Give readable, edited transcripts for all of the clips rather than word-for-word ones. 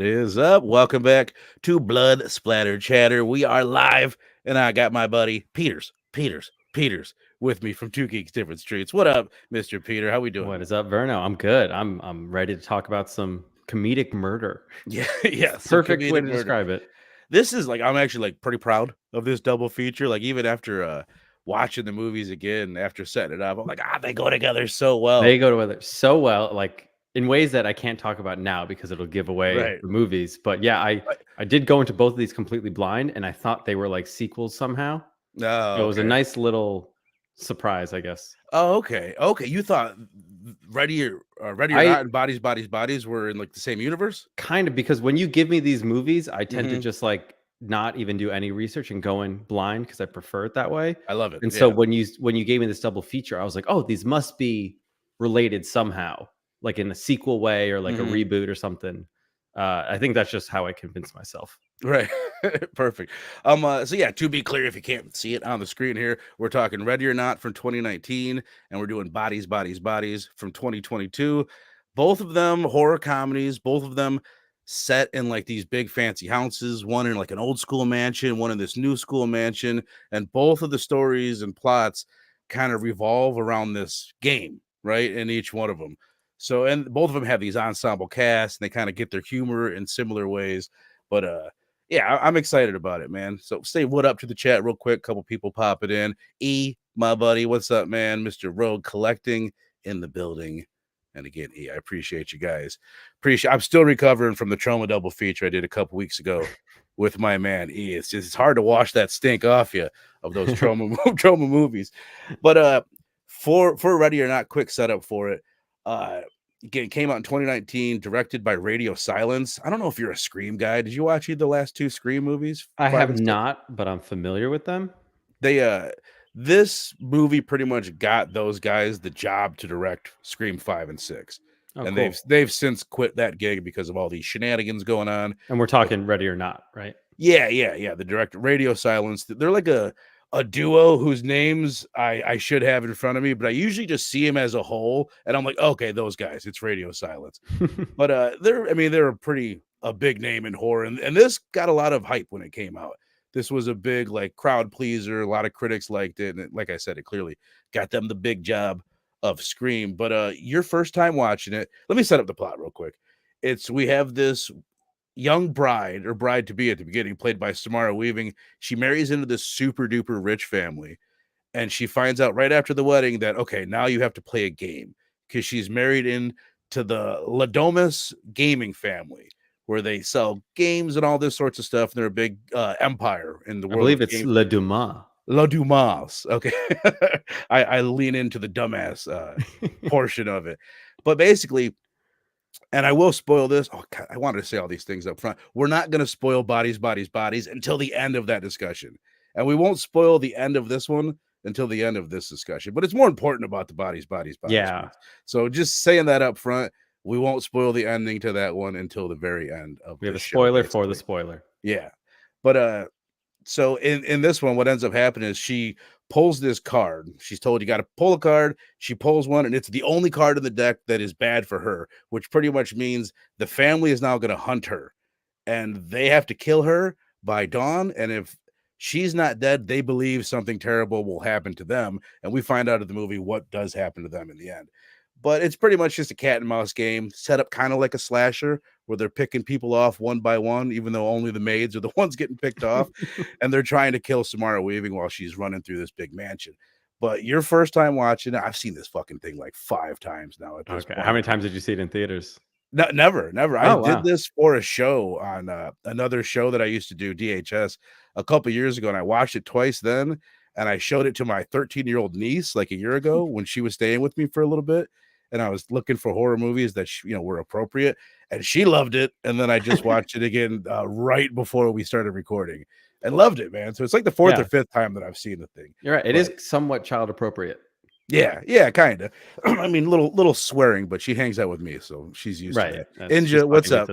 What is up? Welcome back to Blood Splatter Chatter. We are live, and I got my buddy Peters with me from Two Geeks Different Streets. What up, Mr. Peter? How we doing? What man? is up, Verno? I'm good. I'm ready to talk about some comedic murder. Yeah, yeah. Some Perfect way comedic to murder. describe it. This is I'm actually pretty proud of this double feature. Like even after watching the movies again, after setting it up, I'm like, they go together so well. They go together so well, like in ways that I can't talk about now because it'll give away Right. the movies. But yeah, I did go into both of these completely blind, and I thought they were like sequels somehow. Oh, It was a okay. nice little surprise, I guess. Oh, okay. Okay. You thought Ready or Not and Bodies were in like the same universe? Kind of, because when you give me these movies, I tend to Mhm. just like not even do any research and go in blind because I prefer it that way. I love it. And so Yeah. when you gave me this double feature, I was like, oh, these must be related somehow, like in a sequel way or like a Mhm. reboot or something. I think that's just how I convinced myself. Right. Perfect. So yeah, to be clear, if you can't see it on the screen here, we're talking Ready or Not from 2019, and we're doing Bodies from 2022. Both of them horror comedies, both of them set in like these big fancy houses, one in like an old school mansion, one in this new school mansion, and both of the stories and plots kind of revolve around this game, right? In each one of them. So, and both of them have these ensemble casts, and they kind of get their humor in similar ways. But yeah, I'm excited about it, man. So say what up to the chat real quick. Couple people popping in. E, my buddy, what's up, man? Mr. Rogue Collecting in the building. And again, E, I appreciate you guys. I'm still recovering from the trauma double feature I did a couple weeks ago with my man E. It's hard to wash that stink off you of those trauma movies. But for Ready or Not, quick setup for it. Again, came out in 2019, directed by Radio Silence. I don't know if you're a Scream guy. Did you watch the last two Scream movies, I 5 have and 6? not, but I'm familiar with them. They this movie pretty much got those guys the job to direct Scream 5 and 6. Oh, And cool. they've since quit that gig because of all these shenanigans going on. And we're talking Ready or Not, right? Yeah. The director, Radio Silence. They're like a duo whose names I should have in front of me, but I usually just see them as a whole, and I'm like, okay, those guys, it's Radio Silence. But they're a big name in horror, and this got a lot of hype when it came out. This was a big like crowd pleaser. A lot of critics liked it, and like I said, it clearly got them the big job of Scream. But your first time watching it, let me set up the plot real quick. We have this young bride or bride to be at the beginning, played by Samara Weaving. She marries into this super duper rich family, and she finds out right after the wedding that okay, now you have to play a game because she's married in to the Ladomas gaming family where they sell games and all this sorts of stuff. And they're a big empire in the I world believe of it's game. Le Dumas. La Dumas. Okay. I lean into the dumbass portion of it. But basically, and I will spoil this. Oh, God, I wanted to say all these things up front. We're not going to spoil Bodies until the end of that discussion. And we won't spoil the end of this one until the end of this discussion. But it's more important about the Bodies. Yeah. Ones. So just saying that up front, we won't spoil the ending to that one until the very end of We have the a show. spoiler for the spoiler. Yeah. But so in this one, what ends up happening is she pulls this card. She's told you got to pull a card. She pulls one, and it's the only card in the deck that is bad for her, which pretty much means the family is now going to hunt her, and they have to kill her by dawn. And if she's not dead, they believe something terrible will happen to them. And we find out in the movie what does happen to them in the end. But it's pretty much just a cat and mouse game set up kind of like a slasher where they're picking people off one by one, even though only the maids are the ones getting picked off. And they're trying to kill Samara Weaving while she's running through this big mansion. But your first time watching it, I've seen this fucking thing like 5 times now at this Okay. point. How many times did you see it in theaters? No, never. I Oh, did wow. this for a show on another show that I used to do, DHS, a couple years ago, and I watched it twice then, and I showed it to my 13-year-old niece like a year ago when she was staying with me for a little bit, and I was looking for horror movies that were appropriate, and she loved it. And then I just watched it again right before we started recording, and loved it, man. So it's like the fourth or fifth time that I've seen the thing. You're right. It is somewhat child appropriate. Yeah, kind of. I mean, little swearing, but she hangs out with me, so she's used to that. Ninja, what's up?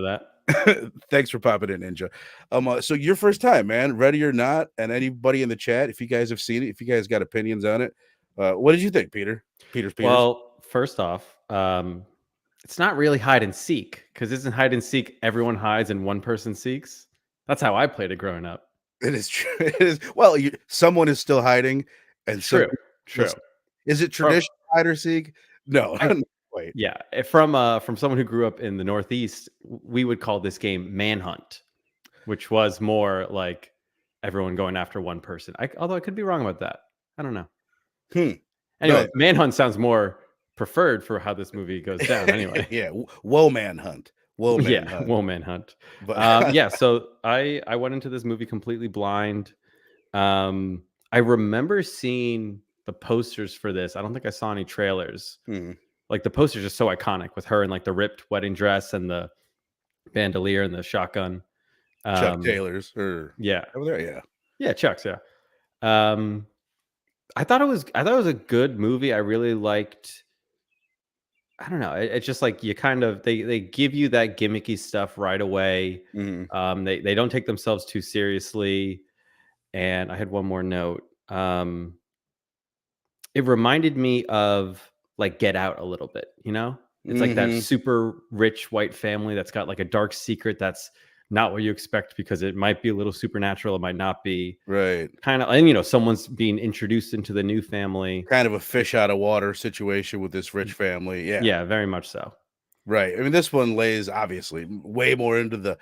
Thanks for popping in, Ninja. So your first time, man, Ready or Not, and anybody in the chat, if you guys have seen it, if you guys got opinions on it, what did you think, Peters? Well, first off, It's not really hide and seek, because isn't hide and seek everyone hides and one person seeks? That's how I played it growing up. It is true. It is. Well, someone is still hiding, and some True, people true. is it From traditional hide or seek? No, I wait. Yeah, from someone who grew up in the Northeast, we would call this game Manhunt, which was more like everyone going after one person. Although I could be wrong about that. I don't know. Hmm. Anyway, No. Manhunt sounds more preferred for how this movie goes down. Anyway, Yeah. Whoa, manhunt. Whoa, yeah, manhunt. well, Manhunt. But Yeah, so I went into this movie completely blind. Um, I remember seeing the posters for this. I don't think I saw any trailers. hmm, Like the posters are so iconic with her in like the ripped wedding dress and the bandolier and the shotgun. Chuck Um, Taylor's or yeah, over there. Yeah. yeah, Chuck's. Yeah. Um, I thought it was a good movie. I really liked. I don't know. It's just like you kind of they give you that gimmicky stuff right away. Hmm. They don't take themselves too seriously. And I had one more note. It reminded me of like Get Out a little bit, you know? It's like that Hmm. super rich white family that's got like a dark secret that's not what you expect because it might be a little supernatural, it might not be. Right. Kind of, and someone's being introduced into the new family. Kind of a fish out of water situation with this rich family. Yeah. Yeah, very much so. Right. I mean, this one lays obviously way more into the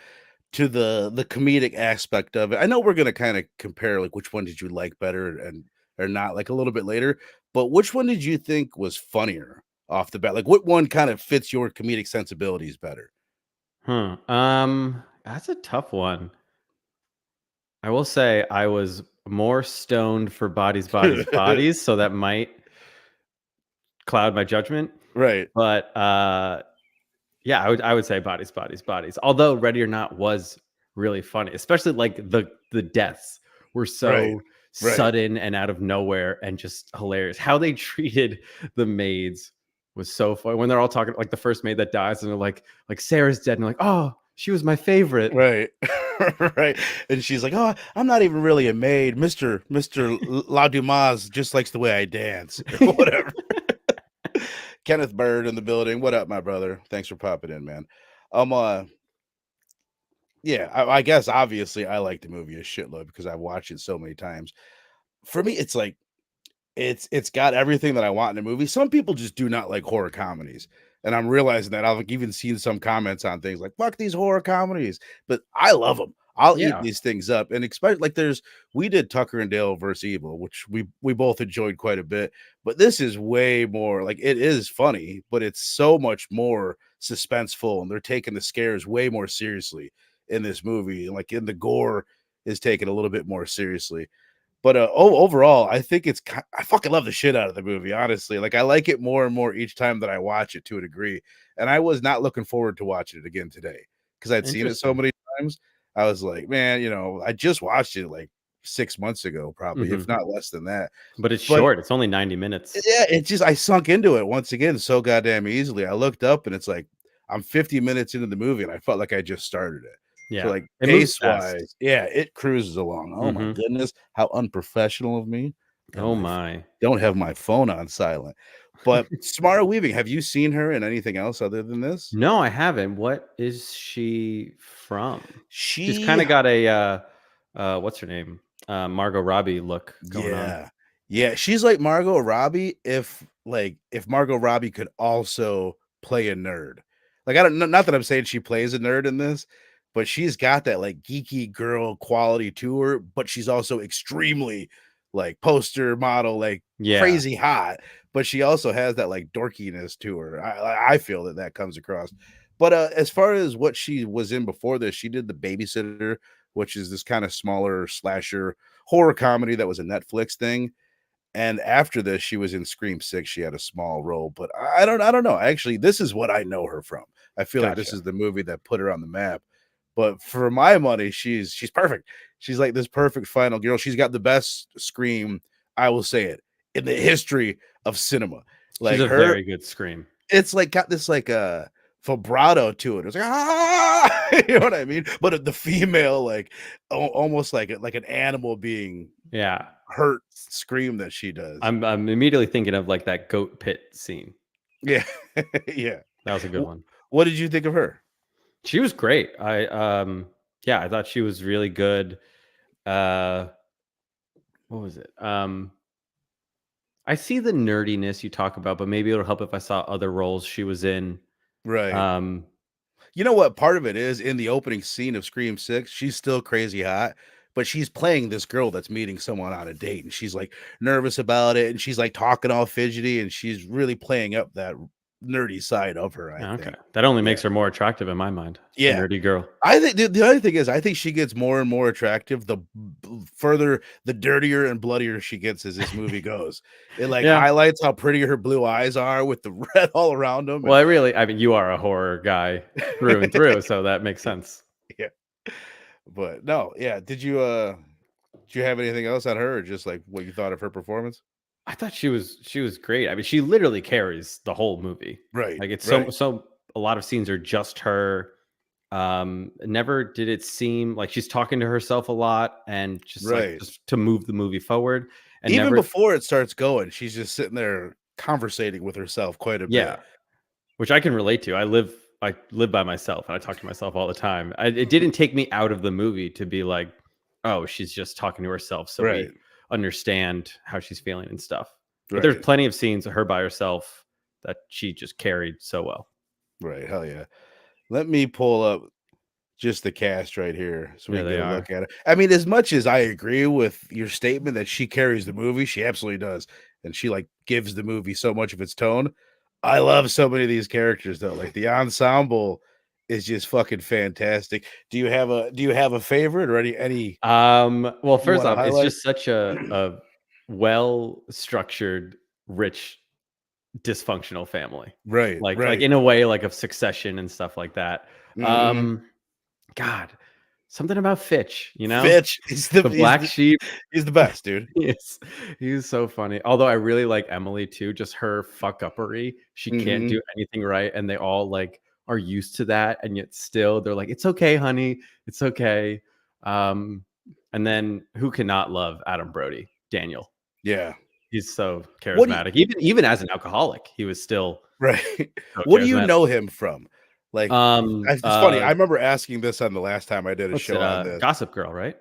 comedic aspect of it. I know we're gonna kind of compare like which one did you like better and or not like a little bit later, but which one did you think was funnier off the bat? Like what one kind of fits your comedic sensibilities better? That's a tough one. I will say I was more stoned for Bodies, Bodies, Bodies, so that might cloud my judgment. Right. But yeah, I would say Bodies, Bodies, Bodies. Although Ready or Not was really funny, especially like the deaths were Right. so Right. sudden and out of nowhere and just hilarious. How they treated the maids was so funny when they're all talking like the first maid that dies and they're like Sarah's dead and they're like, oh, she was my favorite. Right. Right. And she's like, "Oh, I'm not even really a maid. Mr. La Dumas just likes the way I dance or whatever." Kenneth Bird in the building. What up, my brother? Thanks for popping in, man. Um, uh, yeah, I guess obviously I like the movie a shitload because I've watched it so many times. For me, it's like it's got everything that I want in a movie. Some people just do not like horror comedies, and I'm realizing that I've even seen some comments on things like "fuck these horror comedies," but I love them. I'll eat Yeah, these things up, and expect like we did Tucker and Dale versus Evil, which we both enjoyed quite a bit. But this is way more like it is funny, but it's so much more suspenseful, and they're taking the scares way more seriously in this movie, and like in the gore is taken a little bit more seriously. But, overall, I think I fucking love the shit out of the movie, honestly. Like, I like it more and more each time that I watch it to a degree, and I was not looking forward to watching it again today because 'cause I'd seen it so interesting. many times. I was like, "Man," I just watched it, like, 6 months ago, probably, if Hmm. not less than that. But it's But, short. It's only 90 minutes. yeah, it just I sunk into it once again so goddamn easily. I looked up, and it's like, I'm 50 minutes into the movie, and I felt like I just started it. So, Yeah, like, it moves fast. pace-wise, yeah, it cruises along. Oh my Hmm. goodness, how unprofessional of me. Have Oh my my. don't have my phone on silent. But Samara Weaving, have you seen her in anything else other than this? No, I haven't. What is she from? She's She kind of got a what's her name? Margot Robbie look going on. Yeah. Yeah, she's like Margot Robbie if Margot Robbie could also play a nerd. Like, I don't not that I'm saying she plays a nerd in this, but she's got that, like, geeky girl quality to her, but she's also extremely, like, poster model, like, Yeah, crazy hot, but she also has that, like, dorkiness to her. I feel that that comes across. But, as far as what she was in before this, she did The Babysitter, which is this kinda smaller slasher horror comedy that was a Netflix thing. And after this, she was in Scream 6. She had a small role, but I don't know. Actually, this is what I know her from. I feel like this gotcha. is the movie that put her on the map. But for my money, she's perfect. She's like this perfect final girl. She's got the best scream, I will say it, in the history of cinema. She's Like a her very good scream. it's like got this like vibrato to it. It's like ah, you know what I mean? But the female like almost like an animal being Yeah, hurt scream that she does. I'm immediately thinking of like that goat pit scene. Yeah. Yeah. That was a good one. What did you think of her? She was great. I thought she was really good. Uh, what was it? I see the nerdiness you talk about, but maybe it'll help if I saw other roles she was in. Right. Um, You know what part of it is in the opening scene of Scream 6, she's still crazy hot, but she's playing this girl that's meeting someone on a date and she's like nervous about it and she's like talking all fidgety and she's really playing up that nerdy side of her, I okay, think. that only Yeah. makes her more attractive in my mind. A Yeah. nerdy girl. I think the other thing is I think she gets more and more attractive further, the dirtier and bloodier she gets as this movie goes. It like Yeah. highlights how pretty her blue eyes are with the red all around them. Well, I mean, you are a horror guy through and through, so that makes sense. Yeah. But no, yeah. Did you have anything else on her or just like what you thought of her performance? I thought she was great. I mean, she literally carries the whole movie. Right. Like it's Right. so a lot of scenes are just her. Never did it seem like she's talking to herself a lot and just like Right. just to move the movie forward. And Even never, before it starts going, she's just sitting there conversating with herself quite a yeah, bit. which I can relate to. I live by myself and I talk to myself all the time. It didn't take me out of the movie to be like, oh, she's just talking to herself, so Right. we understand how she's feeling and stuff. But there's Right. plenty of scenes of her by herself that she just carried so well. Right. Hell yeah. Let me pull up just the cast right here so we Yeah, can they get a are. look at it. I mean, as much as I agree with your statement that she carries the movie, she absolutely does. And she like gives the movie so much of its tone. I love so many of these characters though. Like the ensemble is just fucking fantastic. Do you have a favorite or any Well, you first want to off, it's highlight? just such a well structured, rich, dysfunctional family. Right, Like right. in a way, like of Succession and stuff like that. Mhm. Um, God, something about Fitch, you know, Fitch is the the black sheep. he's the best, dude. Yes, he's so funny. Although I really like Emily too, just her fuck uppery. She can't Mhm. do anything right, and they all like are used to that, and yet still they're like, "It's okay, honey, it's okay." Um, and then who cannot love Adam Brody? Daniel. Yeah. He's so What do you charismatic. Even as an alcoholic, he was still right. so What do you charismatic. know him from? Like, it's funny. I remember asking this on the last time I did a What's it? show on this. Gossip Girl, right?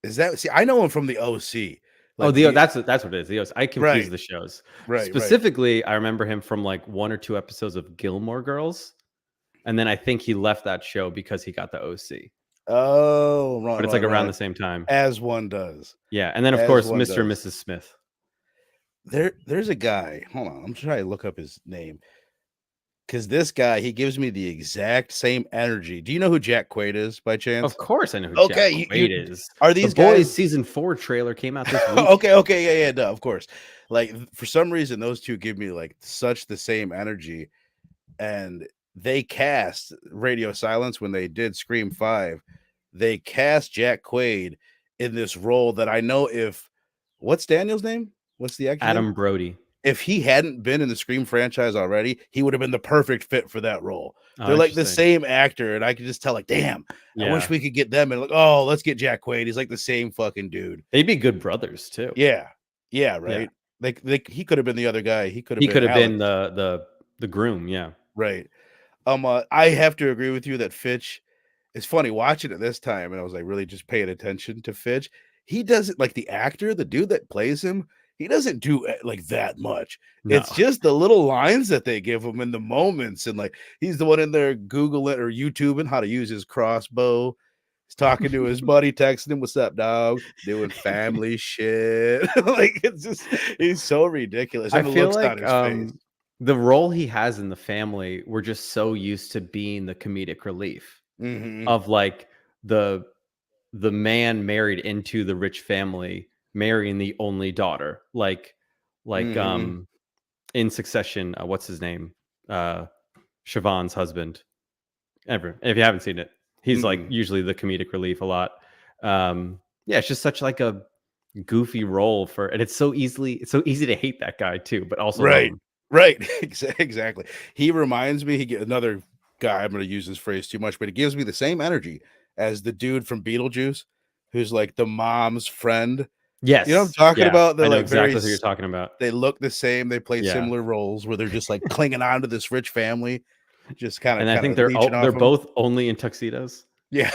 Is that see, I know him from the OC. Oh, Like the that's what it is. The OC. I confuse right, the shows. right. Specifically, I remember him from like 1 or 2 episodes of Gilmore Girls, and then I think he left that show because he got the OC. Oh, But it's like around the same time. As one does. Yeah, and then of As course one Mr. and does. Mrs. Smith. There's a guy. Hold on. I'm trying to look up his name. Because this guy, he gives me the exact same energy. Do you know who Jack Quaid is by chance? Of course, I know who Okay, Jack Quaid is. are The these Boys guys season 4 trailer came out this week. okay, yeah, no, of course. Like for some reason, those two give me like such the same energy. And they cast Radio Silence when they did Scream 5. They cast Jack Quaid in this role that I know if what's Daniel's name? What's the actor's name? Adam Brody. If he hadn't been in the Scream franchise already, he would have been the perfect fit for that role. Oh, They're like the interesting. same actor, and I could just tell, like, damn, I wish Yeah. we could get them. And like, oh, let's get Jack Quaid. He's like the same fucking dude. They'd be good brothers too. Yeah, Yeah. right. Like he could have been the other guy. He could have He been could have been Alex. the groom, yeah. Right. I have to agree with you that Fitch. It's funny watching it this time, and I was like really just paying attention to Fitch. He doesn't like the actor, the dude that plays him. He doesn't do like that much. No. It's just the little lines that they give him in the moments, and like he's the one in there Googling or YouTubing how to use his crossbow. He's talking to his buddy, texting him, "What's up, dog?" Doing family shit. Like it's just he's so ridiculous. I And the feel looks on like his face. the role he has in the family, we're just so used to being the comedic relief Mhm. of like the man married into the rich family marrying the only daughter. Like Mhm. in Succession, what's his name? Siobhan's husband. If you haven't seen it, he's like Mhm. usually the comedic relief a lot. Yeah, it's just such like a goofy role for, and it's so easy to hate that guy too, but also love Right. him. Right. Exactly. He reminds me, he get another guy, I'm gonna use this phrase too much, but it gives me the same energy as the dude from Beetlejuice, who's like the mom's friend. You know what I'm Yes, talking yeah, about? They're I know like exactly who you're talking about. they look the same, they play Yeah, similar roles where they're just like clinging on to this rich family. just kind And I think of leeching they're off him. both only in tuxedos. Yeah,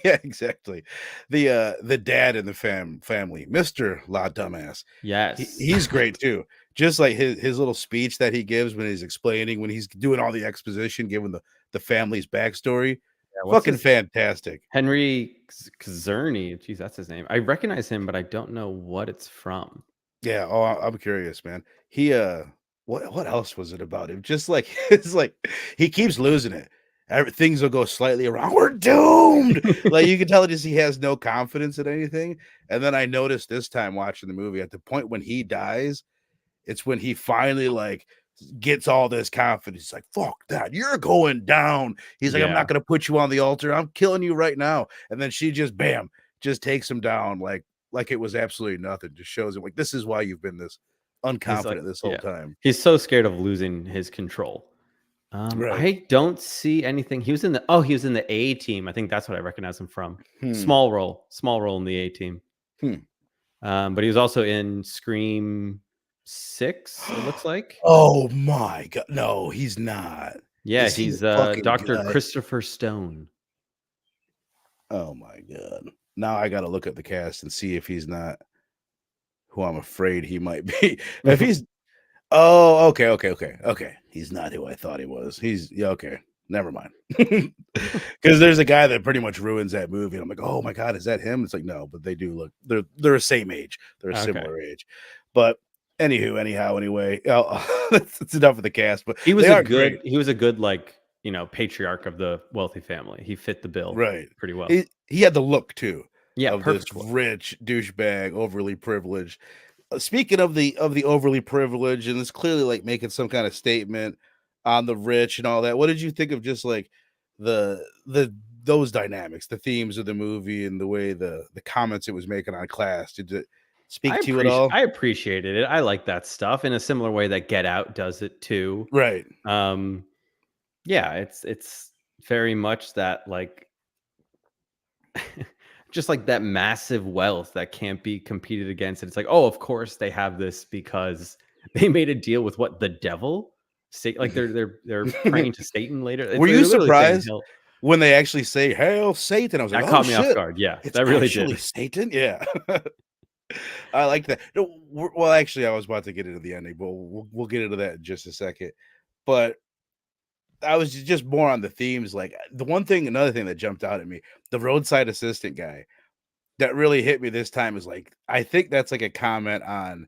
yeah, exactly. The dad in the family, Mr. La Dumbass. Yes. He's great too. Just like his little speech that he gives when he's explaining, when he's doing all the exposition, giving the family's backstory. Yeah, what's Fucking his fantastic. Henry Czerny. Jeez, that's his name. I recognize him, but I don't know what it's from. Yeah, oh, I'm curious, man. He what else was it about him? Just like it's like he keeps losing it. Things will go slightly wrong. We're doomed. Like you can tell just he has no confidence in anything. And then I noticed this time watching the movie at the point when he dies, it's when he finally like gets all this confidence. He's like, fuck that, you're going down. He's like, I'm Yeah. not gonna put you on the altar, I'm killing you right now. And then she just bam, just takes him down like it was absolutely nothing. Just shows him like this is why you've been this He's like, unconfident this whole time. He's so scared of losing his control. Right. I don't see anything. He was in the A team. I think that's what I recognize him from. Small role in the A team. But he was also in Scream 6, it looks like. Oh my god. No, he's not. Yeah, Is he he's fucking Dr. good? Christopher Stone. Oh my god. Now I gotta look at the cast and see if he's not who I'm afraid he might be. If he's okay. He's not who I thought he was. He's yeah, okay. Never mind. Because there's a guy that pretty much ruins that movie. And I'm like, oh my god, is that him? It's like, no, but they do look they're the same age. They're a similar age. But anyway, that's enough of the cast. But He was they a are good great. he was a good patriarch of the wealthy family. He fit the bill Right. pretty well. He had the look too. Yeah, Of this perfect look. rich douchebag, overly privileged. Speaking of the overly privileged, and it's clearly like making some kind of statement on the rich and all that. What did you think of just like the those dynamics, the themes of the movie, and the way the comments it was making on class? Did it speak to you at all? I appreciated it. I like that stuff in a similar way that Get Out does it too. Right. Yeah, it's very much that like just like that massive wealth that can't be competed against. And it's like, oh, of course they have this because they made a deal with what, the devil? Like they're praying to Satan later. Were you They're literally saying surprised when they actually say "Hail Satan"? I was like, that "Oh caught me off shit, guard. Yeah, it's that really actually did. Satan." Yeah, I like that. No, well, actually, I was about to get into the ending, but we'll get into that in just a second. But I was just more on the themes. Like another thing that jumped out at me, the roadside assistant guy that really hit me this time is like, I think that's like a comment on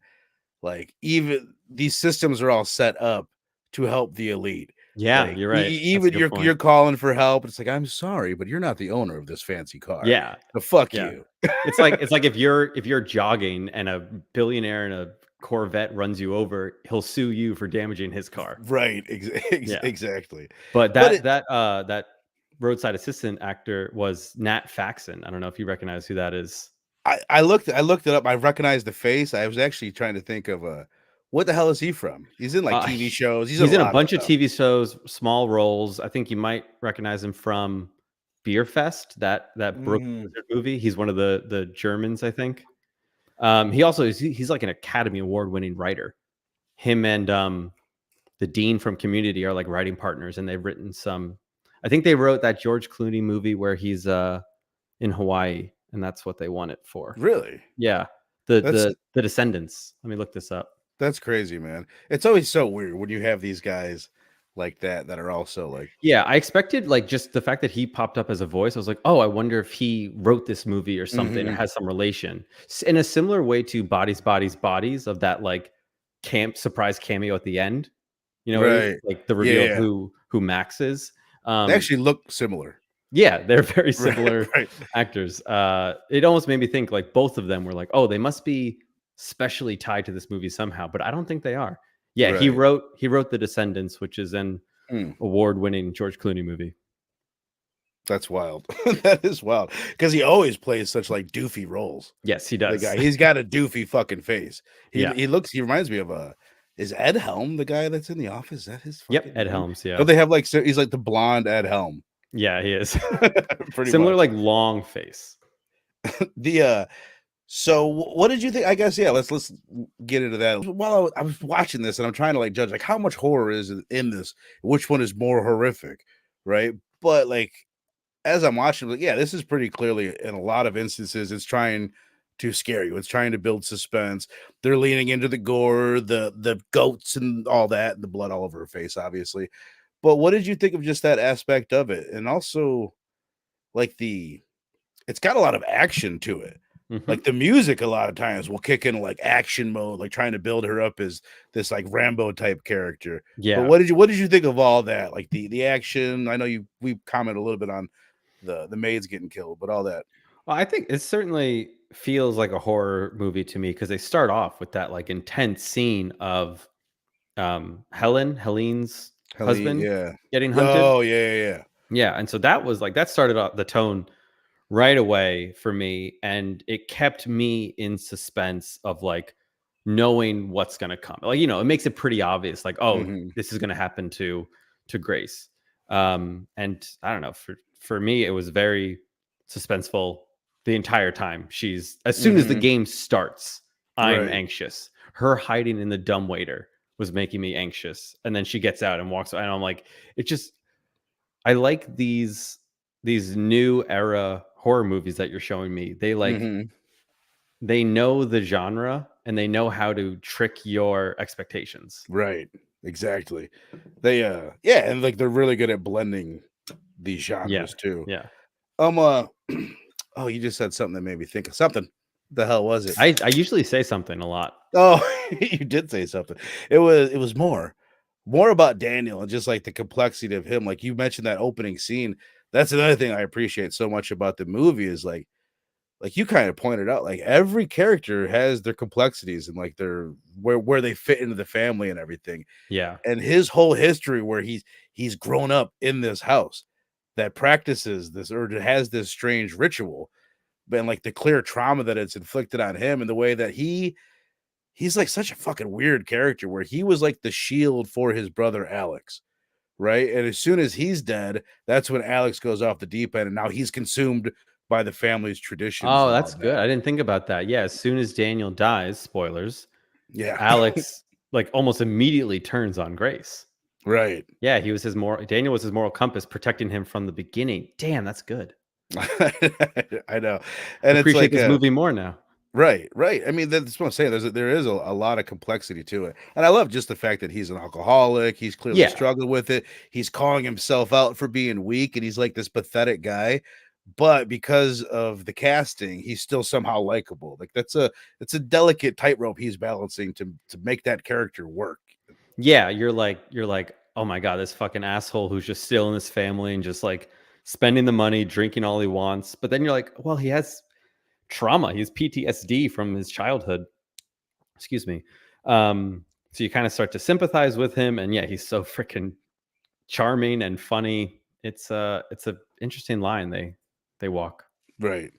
like even these systems are all set up to help the elite. Yeah, Like you're right. That's a even good point. you're calling for help. It's like, I'm sorry, but you're not the owner of this fancy car. Yeah. So fuck Yeah. you. It's like if you're jogging and a billionaire in a Corvette runs you over, he'll sue you for damaging his car. Right. Yeah. Exactly. But that roadside assistant actor was Nat Faxon. I don't know if you recognize who that is. I looked it up. I recognized the face. I was actually trying to think of what the hell is he from? He's in like TV shows. He's in a bunch of TV shows, small roles. I think you might recognize him from Beer Fest, that Brooklyn movie. He's one of the Germans, I think. He also he's like an Academy Award winning writer. Him and the dean from Community are like writing partners, and they've written some. I think they wrote that George Clooney movie where he's in Hawaii, and that's what they won it for. Really? Yeah. The Descendants. Let me look this up. That's crazy, man. It's always so weird when you have these guys like that are also like. Yeah, I expected like just the fact that he popped up as a voice. I was like, oh, I wonder if he wrote this movie or something. It has some relation in a similar way to Bodies, Bodies, Bodies, of that like surprise cameo at the end. You know, right. Like the reveal of who Max is. They actually look similar. Yeah, they're very similar right. actors. It almost made me think like both of them were like, oh, they must be specially tied to this movie somehow, but I don't think they are. Yeah, right. He wrote The Descendants, which is an award-winning George Clooney movie. That's wild. That is wild because he always plays such like doofy roles. Yes, he does. The guy, he's got a doofy fucking face. He reminds me of is Ed Helm the guy that's in The Office? Is that his? Yep, Ed Helms. Yeah. Don't they have like he's like the blonde Ed Helm? Yeah, he is. Pretty similar, much. like long face. So what did you think? I guess let's get into that. While I was watching this and I'm trying to like judge like how much horror is in this, which one is more horrific, right? But like as I'm watching, like, yeah, this is pretty clearly in a lot of instances it's trying to scare you. It's trying to build suspense. They're leaning into the gore, the goats and all that, and the blood all over her face, obviously. But what did you think of just that aspect of it? And also like it's got a lot of action to it. Hmm. Like the music a lot of times will kick in like action mode, like trying to build her up as this like Rambo type character. But Yeah. what did you think of all that? Like the action. I know we commented a little bit on the maids getting killed, but all that. Well, I think it certainly feels like a horror movie to me because they start off with that like intense scene of Helene's Helene, husband yeah. getting hunted. Oh yeah. Yeah, and so that was like that started off the tone right away for me, and it kept me in suspense of like knowing what's going to come. Like, it makes it pretty obvious like, oh, Hmm. this is going to happen to Grace. And I don't know, for me it was very suspenseful the entire time. She's as soon as the Hmm. game starts, I'm Right. anxious. Her hiding in the dumbwaiter was making me anxious. And then she gets out and walks and I'm like, it just I like these new era horror movies that you're showing me. Hmm. They know the genre and they know how to trick your expectations. Right. Exactly. They yeah, and like they're really good at blending these Yeah. genres too. Yeah. Um uh oh, you just said something that made me think of something. The hell was it? I usually say something a lot. Oh, you did say something. It was more about Daniel and just like the complexity of him. Like you mentioned that opening scene. That's another thing I appreciate so much about the movie is like you kind of pointed out, like every character has their complexities and like their where they fit into the family and everything. Yeah. And his whole history where he's grown up in this house that practices this or has this strange ritual, but like the clear trauma that it's inflicted on him and the way that he's like such a fucking weird character where he was like the shield for his brother Alex, right? And as soon as he's dead, that's when Alex goes off the deep end and now he's consumed by the family's traditions Oh, and all that's good. that. I didn't think about that. Yeah, as soon as Daniel dies, spoilers, Yeah. Alex like almost immediately turns on Grace. Right. Yeah, he was his moral Daniel was his moral compass protecting him from the beginning. Damn, that's good. I know. And it's Appreciate like this movie more now. right, right. I mean, that's what I'm saying. There is a lot of complexity to it, and I love just the fact that he's an alcoholic. He's clearly Yeah. struggled with it. He's calling himself out for being weak, and he's like this pathetic guy. But because of the casting, he's still somehow likable. Like it's a delicate tightrope he's balancing to make that character work. Yeah, you're like, "Oh my god, this fucking asshole who's just still in his family and just like spending the money, drinking all he wants." But then you're like, "Well, he has trauma. He has PTSD from his childhood." Excuse me. So you kind of start to sympathize with him and yeah, he's so freaking charming and funny. It's a interesting line they walk. Right,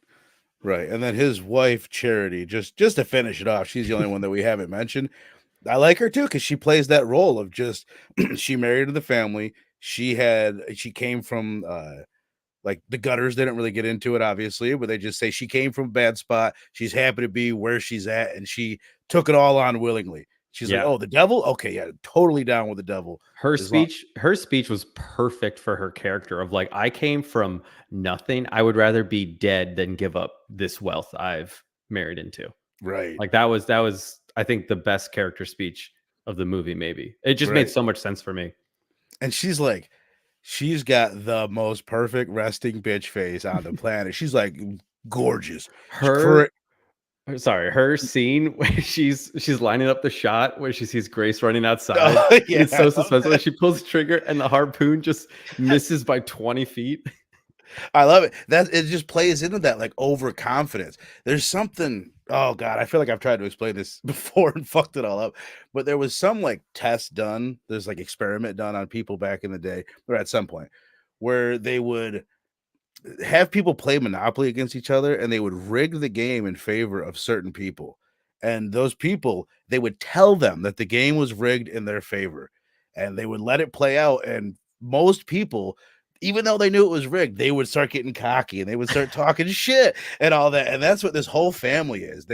right. And then his wife Charity, just to finish it off, she's the only one that we haven't mentioned. I like her too because she plays that role of just she married to the family. She came from like the gutters. They didn't really get into it, obviously, but they just say she came from a bad spot. She's happy to be where she's at, and she took it all on willingly. She's like, Yeah. "Oh, the devil? Okay, yeah, totally down with the devil." Her As long speech her speech was perfect for her character of like, "I came from nothing. I would rather be dead than give up this wealth I've married into." right, Like that was I think the best character speech of the movie maybe. It just made right, so much sense for me. and she's got the most perfect resting bitch face on the planet. She's like gorgeous. Her sorry, her scene where she's lining up the shot where she sees Grace running outside, Oh, and yeah, it's I so love suspenseful. that. She pulls the trigger and the harpoon just misses by 20 feet. I love it. That it just plays into that like overconfidence. There's something. Oh God, I feel like I've tried to explain this before and fucked it all up. But there was some like test done. There's like experiment done on people back in the day, or at some point, where they would have people play Monopoly against each other, and they would rig the game in favor of certain people. And those people, they would tell them that the game was rigged in their favor, and they would let it play out. And most people even though they knew it was rigged, they would start getting cocky and they would start talking shit and all that. And that's what this whole family is.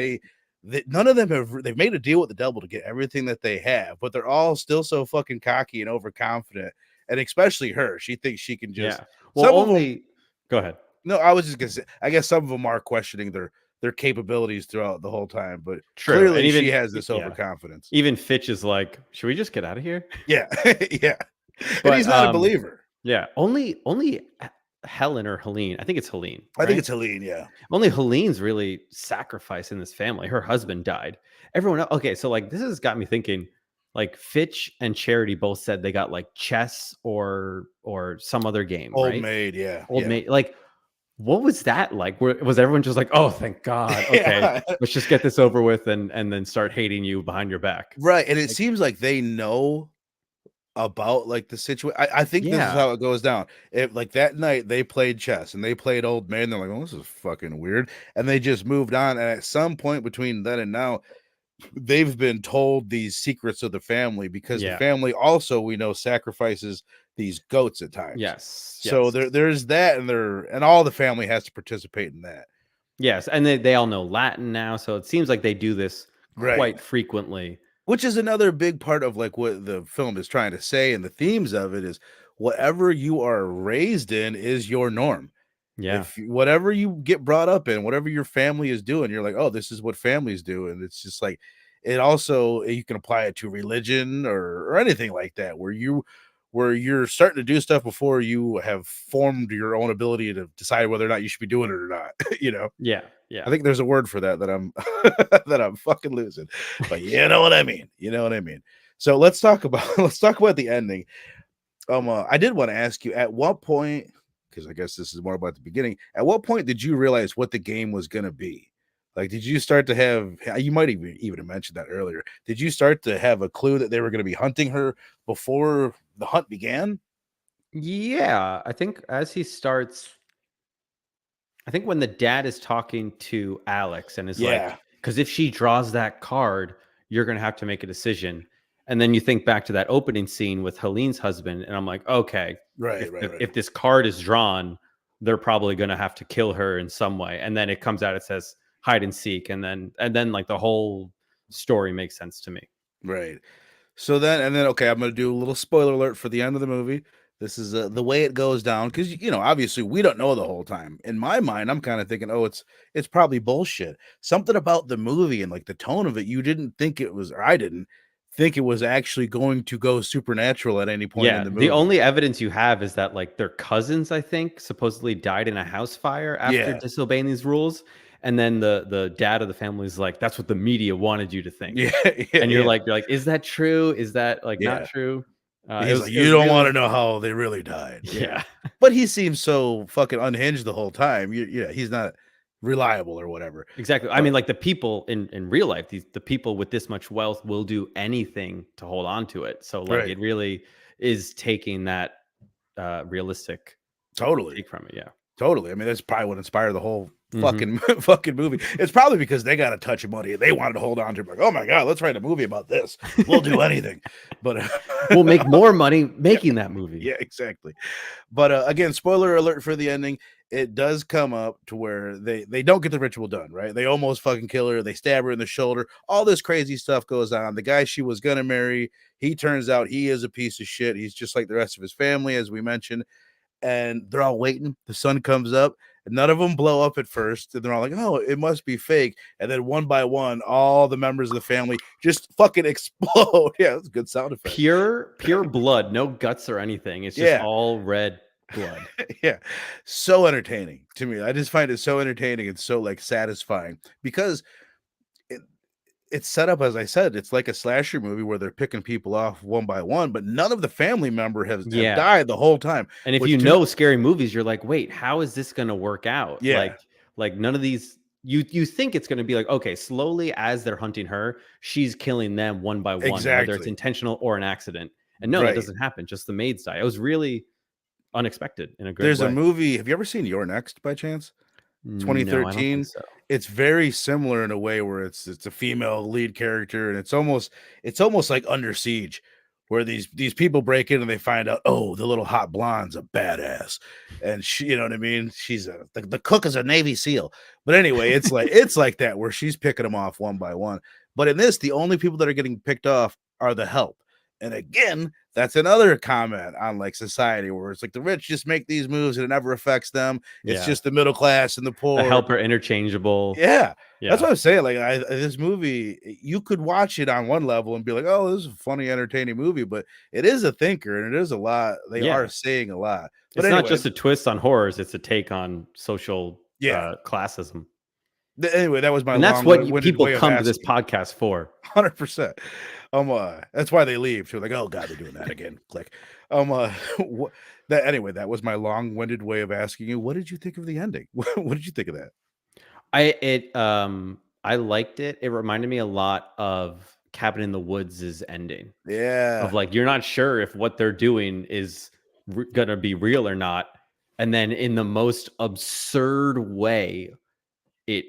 None of them they've made a deal with the devil to get everything that they have, but they're all still so fucking cocky and overconfident. And especially her, she thinks she can just. Yeah. Well, Some of them. Go ahead. No, I was just gonna say. I guess some of them are questioning their capabilities throughout the whole time, but True. clearly And even, she has this yeah. overconfidence. Even Fitch is like, should we just get out of here? Yeah, yeah. But, and he's not a believer. Yeah. Only Helen or Helene. I think it's Helene. I think it's Helene. Yeah. Only Helene's really sacrificing this family. Her husband died. Everyone else. Okay, so like this has got me thinking. Like Fitch and Charity both said they got like chess or some other game. Old right? Maid. Yeah. Old Maid. Like, what was that like? Was everyone just like, oh, thank God. Okay, let's just get this over with and then start hating you behind your back. Right. And it seems like they know about like the situation. I think this is how it goes down. Like that night they played chess and they played Old Maid and they're like, oh, this is fucking weird. And they just moved on. And at some point between then and now, they've been told these secrets of the family because the family also, we know, sacrifices these goats at times. Yes. So there's that, and all the family has to participate in that. Yes, and they all know Latin now, so it seems like they do this quite frequently. Which is another big part of like what the film is trying to say, and the themes of it is whatever you are raised in is your norm. Yeah. Whatever you get brought up in, whatever your family is doing, you're like, oh, this is what families do. And it's just like, it also, you can apply it to religion or anything like that, where you're starting to do stuff before you have formed your own ability to decide whether or not you should be doing it or not. Yeah. I think there's a word for that I'm that I'm fucking losing, but you know what I mean. So let's talk about the ending. I did want to ask you, at what point, because I guess this is more about the beginning, at what point did you realize what the game was going to be? Like, did you start to have, you might even mentioned that earlier, did you start to have a clue that they were going to be hunting her before the hunt began? Yeah, I think as he starts, I think when the dad is talking to Alex and is like, because if she draws that card, you're going to have to make a decision. And then you think back to that opening scene with Helene's husband, and I'm like, okay, right. If this card is drawn, they're probably going to have to kill her in some way. And then it comes out, it says hide and seek, and then like the whole story makes sense to me. Right. So then, okay, I'm going to do a little spoiler alert for the end of the movie. This is the way it goes down, because obviously we don't know the whole time. In my mind, I'm kind of thinking, oh, it's probably bullshit. Something about the movie and like the tone of it, you didn't think it was, or I didn't think it was actually going to go supernatural at any point in the movie. The only evidence you have is that like their cousins, I think, supposedly died in a house fire after disobeying these rules. And then the dad of the family is like, that's what the media wanted you to think. And you're like, is that true? Is that like not true? He's like, you don't want to know how they really died. Yeah. But he seems so fucking unhinged the whole time. He's not reliable or whatever. Exactly. I mean, like the people in real life, the people with this much wealth will do anything to hold on to it. So like it really is taking that realistic take from it. Yeah. Totally. I mean, that's probably what inspired the whole fucking movie. It's probably because they got a touch of money and they wanted to hold on to it. Like, oh my God, let's write a movie about this. We'll do anything. But we'll make more money making that movie. Yeah, exactly. But again, spoiler alert for the ending. It does come up to where they don't get the ritual done, right? They almost fucking kill her. They stab her in the shoulder. All this crazy stuff goes on. The guy she was going to marry, he turns out he is a piece of shit. He's just like the rest of his family, as we mentioned. And they're all waiting. The sun comes up. And none of them blow up at first. And they're all like, oh, it must be fake. And then one by one, all the members of the family just fucking explode. Yeah, that's a good sound effect. Pure blood. No guts or anything. It's just all red blood. Yeah. So entertaining to me. I just find it so entertaining and so like satisfying because it's set up, as I said, it's like a slasher movie where they're picking people off one by one, but none of the family member have died the whole time. And if you know scary movies, you're like, wait, how is this going to work out? Yeah. Like none of these, you think it's going to be like, okay, slowly as they're hunting her, she's killing them one by one, whether it's intentional or an accident. And no, that doesn't happen. Just the maids die. It was really unexpected in a good way. There's a movie. Have you ever seen You're Next by chance? 2013. No, so. It's very similar in a way where it's a female lead character and it's almost like Under Siege, where these people break in and they find out, oh, the little hot blonde's a badass, and she, you know what I mean? She's the cook is a Navy SEAL. But anyway, it's like that where she's picking them off one by one. But in this, the only people that are getting picked off are the help. And again, that's another comment on like society where it's like the rich just make these moves and it never affects them. It's just the middle class and the poor. The help are interchangeable. Yeah. That's what I'm saying. Like this movie, you could watch it on one level and be like, "Oh, this is a funny, entertaining movie," but it is a thinker and it is a lot. They are saying a lot. But it's not just a twist on horrors; it's a take on social classism. Anyway, that was my. And that's what people come to this podcast for. 100%. That's why they leave. So like, oh god, they're doing that again. Click. Anyway, that was my long-winded way of asking you, what did you think of the ending? What did you think of that? I liked it. It reminded me a lot of Cabin in the Woods' ending. Yeah. Of like, you're not sure if what they're doing is gonna be real or not, and then in the most absurd way, it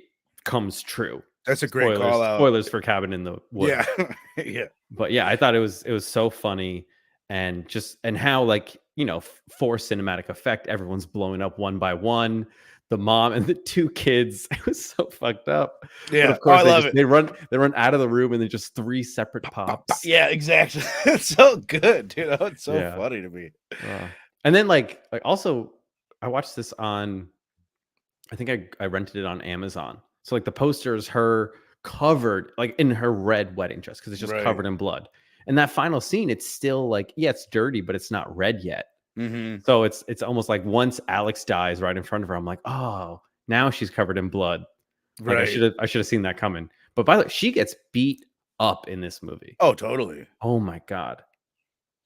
comes true. That's a great call out. Spoilers for Cabin in the Woods. Yeah. Yeah. But yeah, I thought it was so funny, and how, like, you know, for cinematic effect, everyone's blowing up one by one. The mom and the two kids, it was so fucked up. Yeah, but of course, I love it. They run out of the room and then just 3 separate pops. Yeah, exactly. It's so good, dude. It's so funny to me. And then like also, I watched this on, I think I rented it on Amazon. So like the poster is her covered like in her red wedding dress because it's just covered in blood. And that final scene, it's still like, yeah, it's dirty, but it's not red yet. Mm-hmm. So it's almost like once Alex dies right in front of her, I'm like, oh, now she's covered in blood. Like, right. I should have seen that coming. But by the way, she gets beat up in this movie. Oh, totally. Oh my god.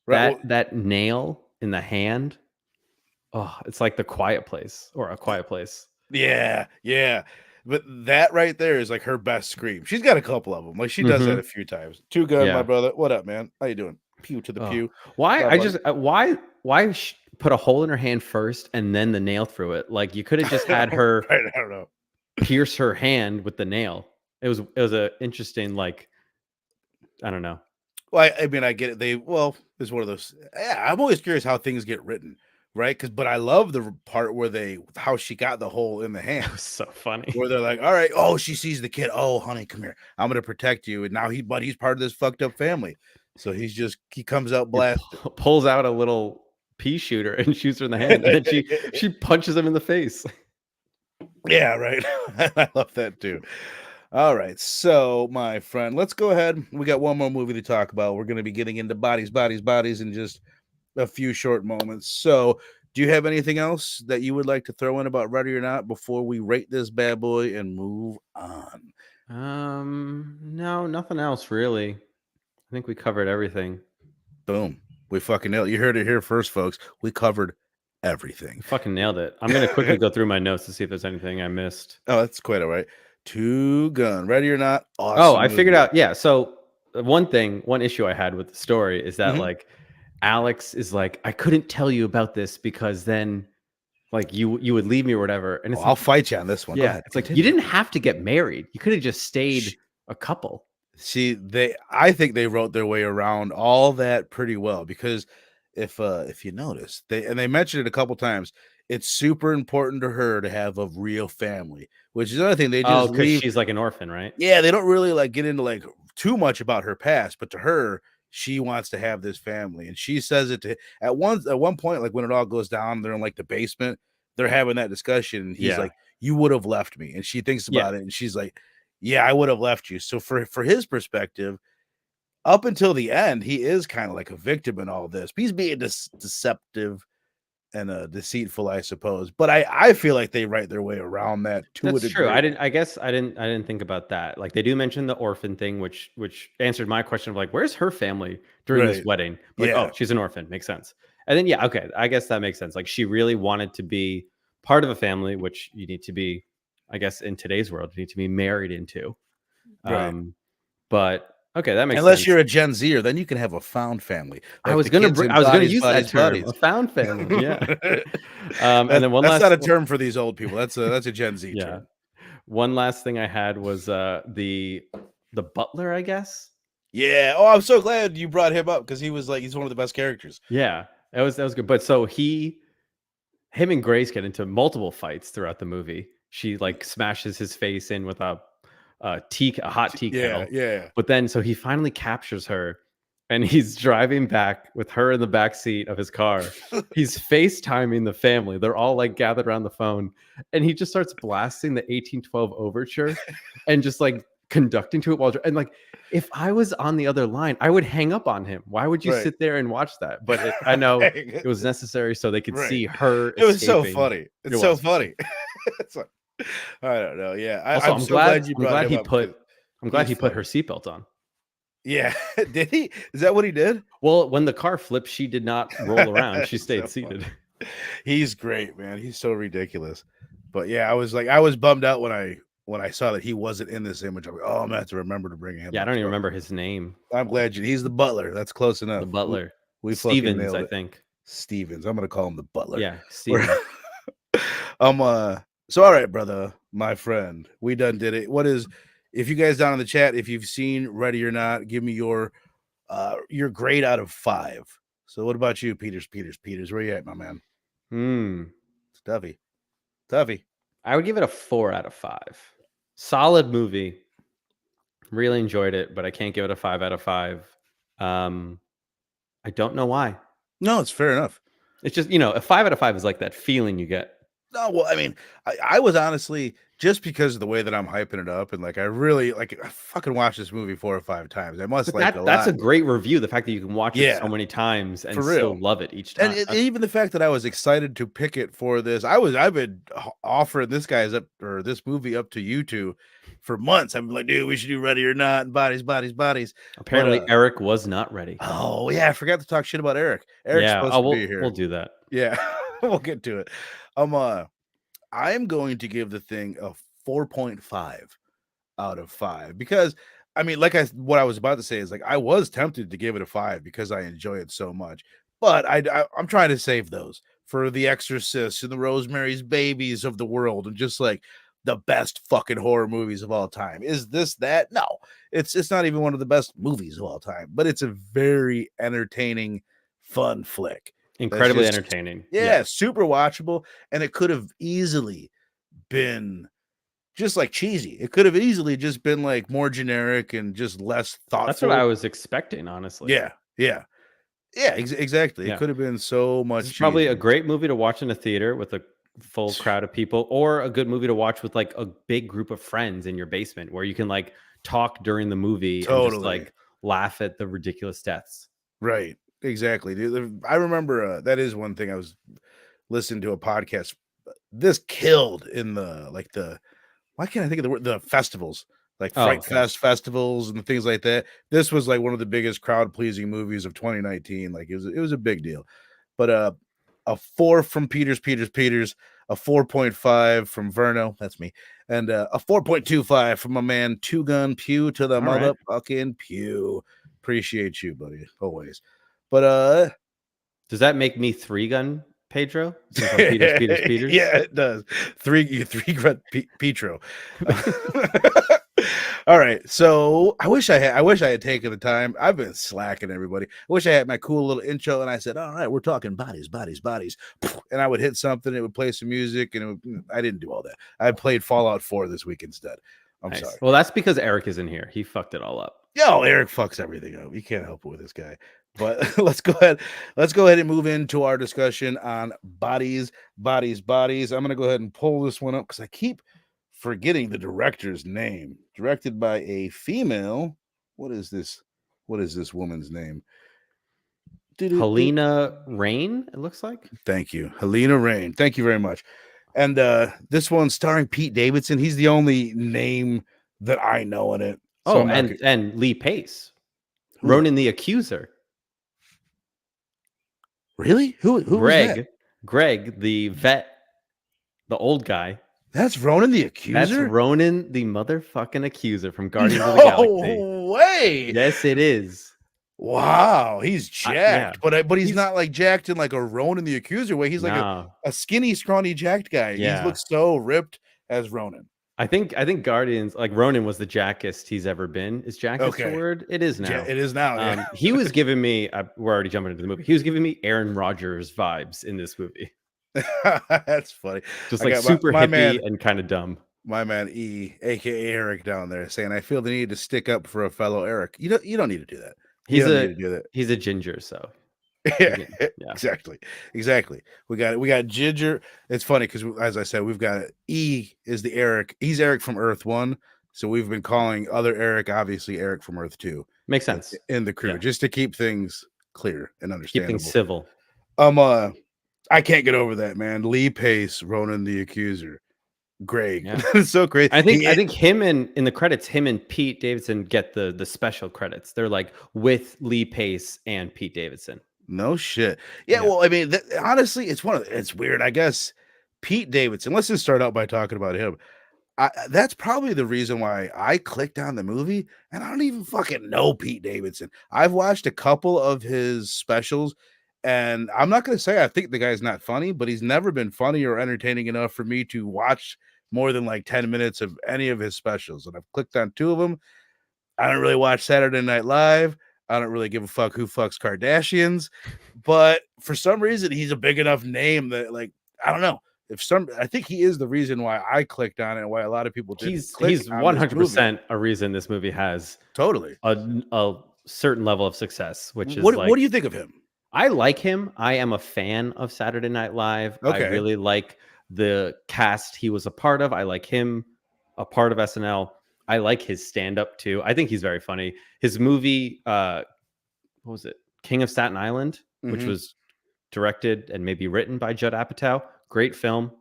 Right. That nail in the hand. Oh, it's like The Quiet Place or A Quiet Place. Yeah, yeah. But that right there is like her best scream. She's got a couple of them. Like she does that a few times. Two Gun, my brother. What up, man? How you doing? Pew to the pew. Why? Why put a hole in her hand first and then the nail through it? Like you could have just had her I don't know. Pierce her hand with the nail. It was a interesting, like, I don't know. Well, I mean, I get it. It's one of those. Yeah, I'm always curious how things get written, right? But I love the part where how she got the hole in the hand. It was so funny. Where they're like, all right, oh, she sees the kid. Oh, honey, come here. I'm gonna protect you. And now he's part of this fucked up family. So he comes out blasted. Pulls out a little pea shooter and shoots her in the hand. And then she punches him in the face. Yeah, right. I love that too. All right, so my friend, let's go ahead. We got one more movie to talk about. We're going to be getting into bodies in just a few short moments. So, do you have anything else that you would like to throw in about Ready or Not before we rate this bad boy and move on? No, nothing else really. I think we covered everything. Boom. We fucking nailed it. You heard it here first, folks. We covered everything. We fucking nailed it. I'm going to quickly go through my notes to see if there's anything I missed. Oh, that's quite all right. Two Gun, Ready or Not. Awesome. Oh, I figured out. Yeah. So one issue I had with the story is that like Alex is like, I couldn't tell you about this because then like you would leave me or whatever. And it's I'll fight you on this one. Yeah. It's like, you didn't have to get married. You could have just stayed a couple. See, I think they wrote their way around all that pretty well because if you notice, they mentioned it a couple times. It's super important to her to have a real family, which is another thing. They just because she's like an orphan, right? Yeah, they don't really like get into like too much about her past, but to her, she wants to have this family, and she says it at one point, like when it all goes down, they're in like the basement, they're having that discussion, and he's like, "You would have left me," and she thinks about it, and she's like, "Yeah, I would have left you." So for his perspective, up until the end, he is kind of like a victim in all this. He's being deceptive and deceitful, I suppose. But I feel like they write their way around that to a degree. That's true. I didn't think about that. Like they do mention the orphan thing, which answered my question of like, where's her family during this wedding? Like, oh, she's an orphan. Makes sense. And then okay, I guess that makes sense. Like she really wanted to be part of a family, which you need to be, I guess, in today's world, you need to be married into. Right. But okay, that makes Unless sense. You're a Gen Zer, then you can have a found family. Like I was gonna use that term, a found family. Yeah. And then that's not a term for these old people. That's a Gen Z term. One last thing I had was the butler, I guess. Yeah. Oh, I'm so glad you brought him up because he's one of the best characters. Yeah, that was good. But so him and Grace get into multiple fights throughout the movie. She like smashes his face in with a hot tea Yeah, kettle. yeah. But then so he finally captures her and he's driving back with her in the back seat of his car. He's FaceTiming the family. They're all like gathered around the phone and he just starts blasting the 1812 overture and just like conducting to it and like if I was on the other line, I would hang up on him. Why would you Right. sit there and watch that? But I know it was necessary so they could Right. see her It was so escaping. funny. It's so funny. It's like, I don't know. Yeah. Also, I'm so glad you brought him up. I'm glad he put funny. her seatbelt on. Yeah. Did he? Is that what he did? Well, when the car flipped, she did not roll around. She stayed So seated. He's great, man. He's so ridiculous. But yeah, I was bummed out when I saw that he wasn't in this image. I'm like, oh, I'm gonna have to remember to bring him. Yeah, I up. don't even remember his name. I'm glad he's the butler. That's close enough. The butler. We fucking Stevens, nailed I it. think. Stevens. I'm gonna call him the butler. Yeah, Stevens. So all right, brother, my friend, we done did it. If you guys down in the chat, if you've seen Ready or Not, give me your grade out of 5. So what about you, Peters? Where you at, my man? Stuffy. I would give it a 4 out of 5. Solid movie. Really enjoyed it, but I can't give it a 5 out of 5. I don't know why. No, it's fair enough. It's just, a 5 out of 5 is like that feeling you get. No, well, I mean, I was honestly, just because of the way that I'm hyping it up, and like I fucking watched this movie 4 or 5 times. I must like it a that's lot. a great review. The fact that you can watch it Yeah. so many times and For still real. love it each time. And even the fact that I was excited to pick it for this, I've been offering this movie up to you two for months. I'm like, dude, we should do Ready or Not and Bodies. Apparently, Eric was not ready. Oh yeah, I forgot to talk shit about Eric. Eric's supposed to be here. We'll do that. Yeah, we'll get to it. I'm going to give the thing a 4.5 out of 5 because I mean, what I was about to say is like I was tempted to give it a 5 because I enjoy it so much, but I'm trying to save those for the Exorcists and the Rosemary's Babies of the world and just like the best fucking horror movies of all time. Is this that? No, it's not even one of the best movies of all time, but it's a very entertaining, fun flick. Incredibly entertaining. Yeah, super watchable, and it could have easily been just like cheesy. It could have easily just been like more generic and just less thoughtful. That's what I was expecting, honestly. Yeah, exactly. Yeah. It could have been so much. It's probably a great movie to watch in a theater with a full crowd of people, or a good movie to watch with like a big group of friends in your basement where you can like talk during the movie and just like laugh at the ridiculous deaths. Right. Exactly. Dude, I remember that is one thing. I was listening to a podcast. This killed in why can't I think of the word? The festivals, like Fright Fest festivals and things like that. This was like one of the biggest crowd pleasing movies of 2019. Like it was a big deal. But a 4 from Peters, a 4.5 from Verno, that's me, and a 4.25 from my man Two Gun Pew to the motherfucking Pew. Appreciate you, buddy, always. But does that make me 3 Gun Pedro? Peters? Yeah, it does. 3 Gun Petro. All right, so I wish I had taken the time. I've been slacking, everybody. I wish I had my cool little intro, and I said, "All right, we're talking bodies," and I would hit something. It would play some music, and I didn't do all that. I played Fallout 4 this week instead. I'm sorry. Well, that's because Eric isn't here. He fucked it all up. Yo, Eric fucks everything up. You can't help it with this guy. But let's go ahead and move into our discussion on bodies. I'm gonna go ahead and pull this one up because I keep forgetting the director's name. Directed by a female. What is this woman's name? Halina Reijn, it looks like. Thank you, Halina Reijn. Thank you very much. And this one's starring Pete Davidson. He's the only name that I know in it. So and Lee Pace, Ronan the Accuser. Really? Who Greg? Was that? Greg, the vet, the old guy. That's Ronan the Accuser? That's Ronan the motherfucking Accuser from Guardians of the Galaxy. No way! Yes, it is. Wow, he's jacked, yeah. but he's not like jacked in like a Ronan the Accuser way. He's like a skinny, scrawny, jacked guy. Yeah. He looks so ripped as Ronan. I think Guardians, like Ronan was the jackest he's ever been. Is jackest the word? It is now. It is now. Yeah. He was giving me. We're already jumping into the movie. He was giving me Aaron Rodgers vibes in this movie. That's funny. Just like super hippie and kind of dumb. My man E, aka Eric, down there saying, "I feel the need to stick up for a fellow Eric." You don't need to do that. He's a ginger, so yeah, exactly. We got Ginger. It's funny because, as I said, we've got E is the Eric. He's Eric from Earth 1, so we've been calling other Eric obviously Eric from Earth 2. Makes sense in the crew, just to keep things clear and understandable. Keep things civil. I can't get over that, man. Lee Pace, Ronan the Accuser. Great. Yeah. It's so great. I think him and in the credits, him and Pete Davidson get the special credits. They're like with Lee Pace and Pete Davidson. No shit. Yeah. Well, I mean, honestly, it's weird. I guess Pete Davidson. Let's just start out by talking about him. That's probably the reason why I clicked on the movie, and I don't even fucking know Pete Davidson. I've watched a couple of his specials, and I'm not going to say I think the guy's not funny, but he's never been funny or entertaining enough for me to watch more than like 10 minutes of any of his specials. And I've clicked on 2 of them. I don't really watch Saturday Night Live. I don't really give a fuck who fucks Kardashians, but for some reason he's a big enough name that, like, I don't know. I think he is the reason why I clicked on it and why a lot of people did. He's 100% a reason this movie has totally a certain level of success, which is what do you think of him? I like him. I am a fan of Saturday Night Live. Okay. I really like the cast he was a part of. I like him a part of SNL. I like his stand-up too. I think he's very funny. His movie, what was it? King of Staten Island, which was directed and maybe written by Judd Apatow. Great film.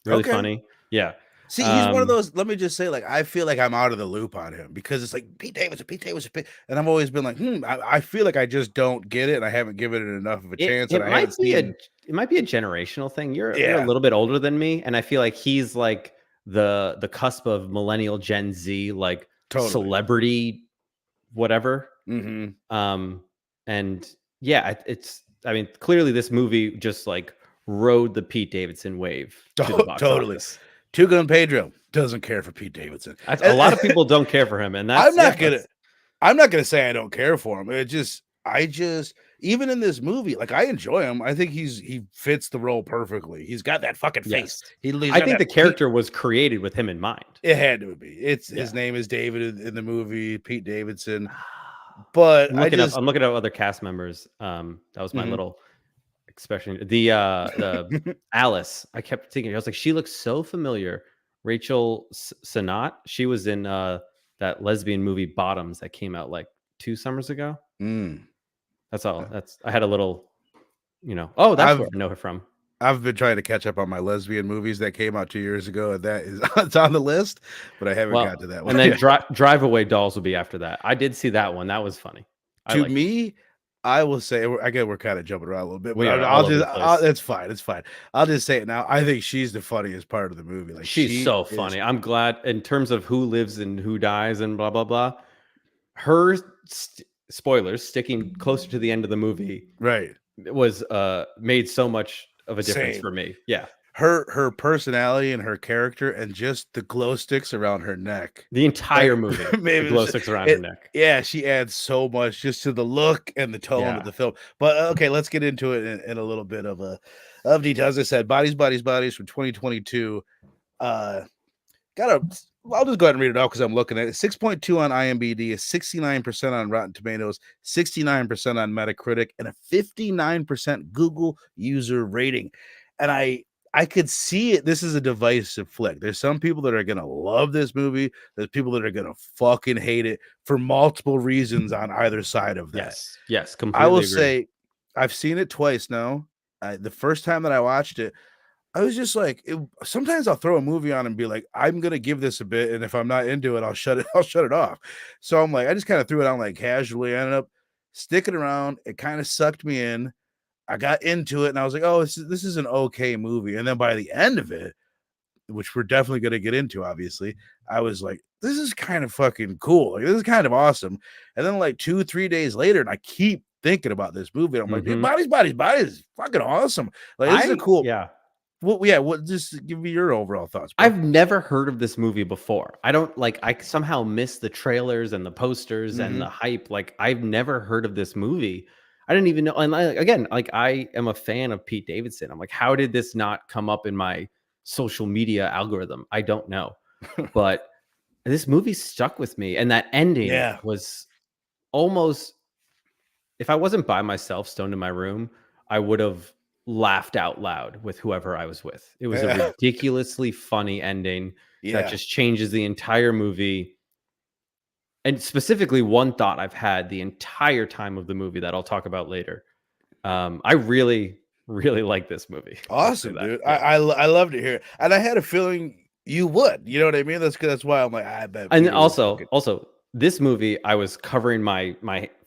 Really funny. Yeah. See, he's one of those, let me just say, like, I feel like I'm out of the loop on him because it's like Pete Davidson. And I've always been like, I feel like I just don't get it. And I haven't given it enough of a chance. It might be a generational thing. You're a little bit older than me. And I feel like he's like the cusp of millennial Gen Z, like celebrity, whatever. And yeah, I mean, clearly this movie just like rode the Pete Davidson wave. Totally. Two Gun Pedro doesn't care for Pete Davidson. A lot of people don't care for him, and I'm not gonna say I don't care for him. I just even in this movie, like, I enjoy him. I think he fits the role perfectly. He's got that fucking face. I think the character was created with him in mind. It had to be. His name is David in the movie, Pete Davidson. But I'm looking at other cast members. That was my little expression. The Alice, I kept thinking, I was like, she looks so familiar. Rachel Sennott, she was in that lesbian movie Bottoms that came out like 2 summers ago. That's all. I had a little, that's where I know her from. I've been trying to catch up on my lesbian movies that came out 2 years ago, and it's on the list, but I haven't got to that one. And then Drive Away Dolls will be after that. I did see that one. That was funny. To me, I will say, again, we're kind of jumping around a little bit, but it's fine. It's fine. I'll just say it now. I think she's the funniest part of the movie. Like, she's so funny. I'm glad in terms of who lives and who dies and blah, blah, blah. Her spoilers sticking closer to the end of the movie. Right. Was made so much of a difference for me. Yeah. Her personality and her character and just the glow sticks around her neck. The entire movie. The glow sticks around her neck. Yeah, she adds so much just to the look and the tone of the film. But okay, let's get into it in a little bit of detail. As I said, Bodies from 2022. I'll just go ahead and read it out because I'm looking at it. 6.2 on IMDb, 69% on Rotten Tomatoes, 69% on Metacritic, and a 59% Google user rating. And I could see it. This is a divisive flick. There's some people that are going to love this movie. There's people that are going to fucking hate it for multiple reasons on either side of that. Yes, completely I will agree. say I've seen it twice now. The first time that I watched it, I was just like, sometimes I'll throw a movie on and be like, I'm going to give this a bit. And if I'm not into it, I'll shut it off. So I'm like, I just kind of threw it on like casually. I ended up sticking around. It kind of sucked me in. I got into it and I was like, oh, this is an okay movie. And then by the end of it, which we're definitely going to get into, obviously, I was like, this is kind of fucking cool. Like, this is kind of awesome. And then like 2-3 days later, and I keep thinking about this movie. I'm like, dude, Bodies is fucking awesome. Like, this is a cool. Yeah. Well, yeah. What? Just give me your overall thoughts, bro. I've never heard of this movie before. I don't like I somehow missed the trailers and the posters and Hmm. the hype. Like I've never heard of this movie. I didn't even know. And again, like I am a fan of Pete Davidson. I'm like, how did this not come up in my social media algorithm? I don't know. But this movie stuck with me. And that ending Yeah. was almost, if I wasn't by myself, stoned in my room, I would have laughed out loud with whoever I was with. It was a ridiculously funny ending that Yeah. just changes the entire movie. And specifically, one thought I've had the entire time of the movie that I'll talk about later. I really, really like this movie. I'll say Awesome, that. dude. Yeah. I love to hear it, and I had a feeling you would. You know what I mean? That's why I'm like, I bet And Peter would fucking. also this movie, I was covering my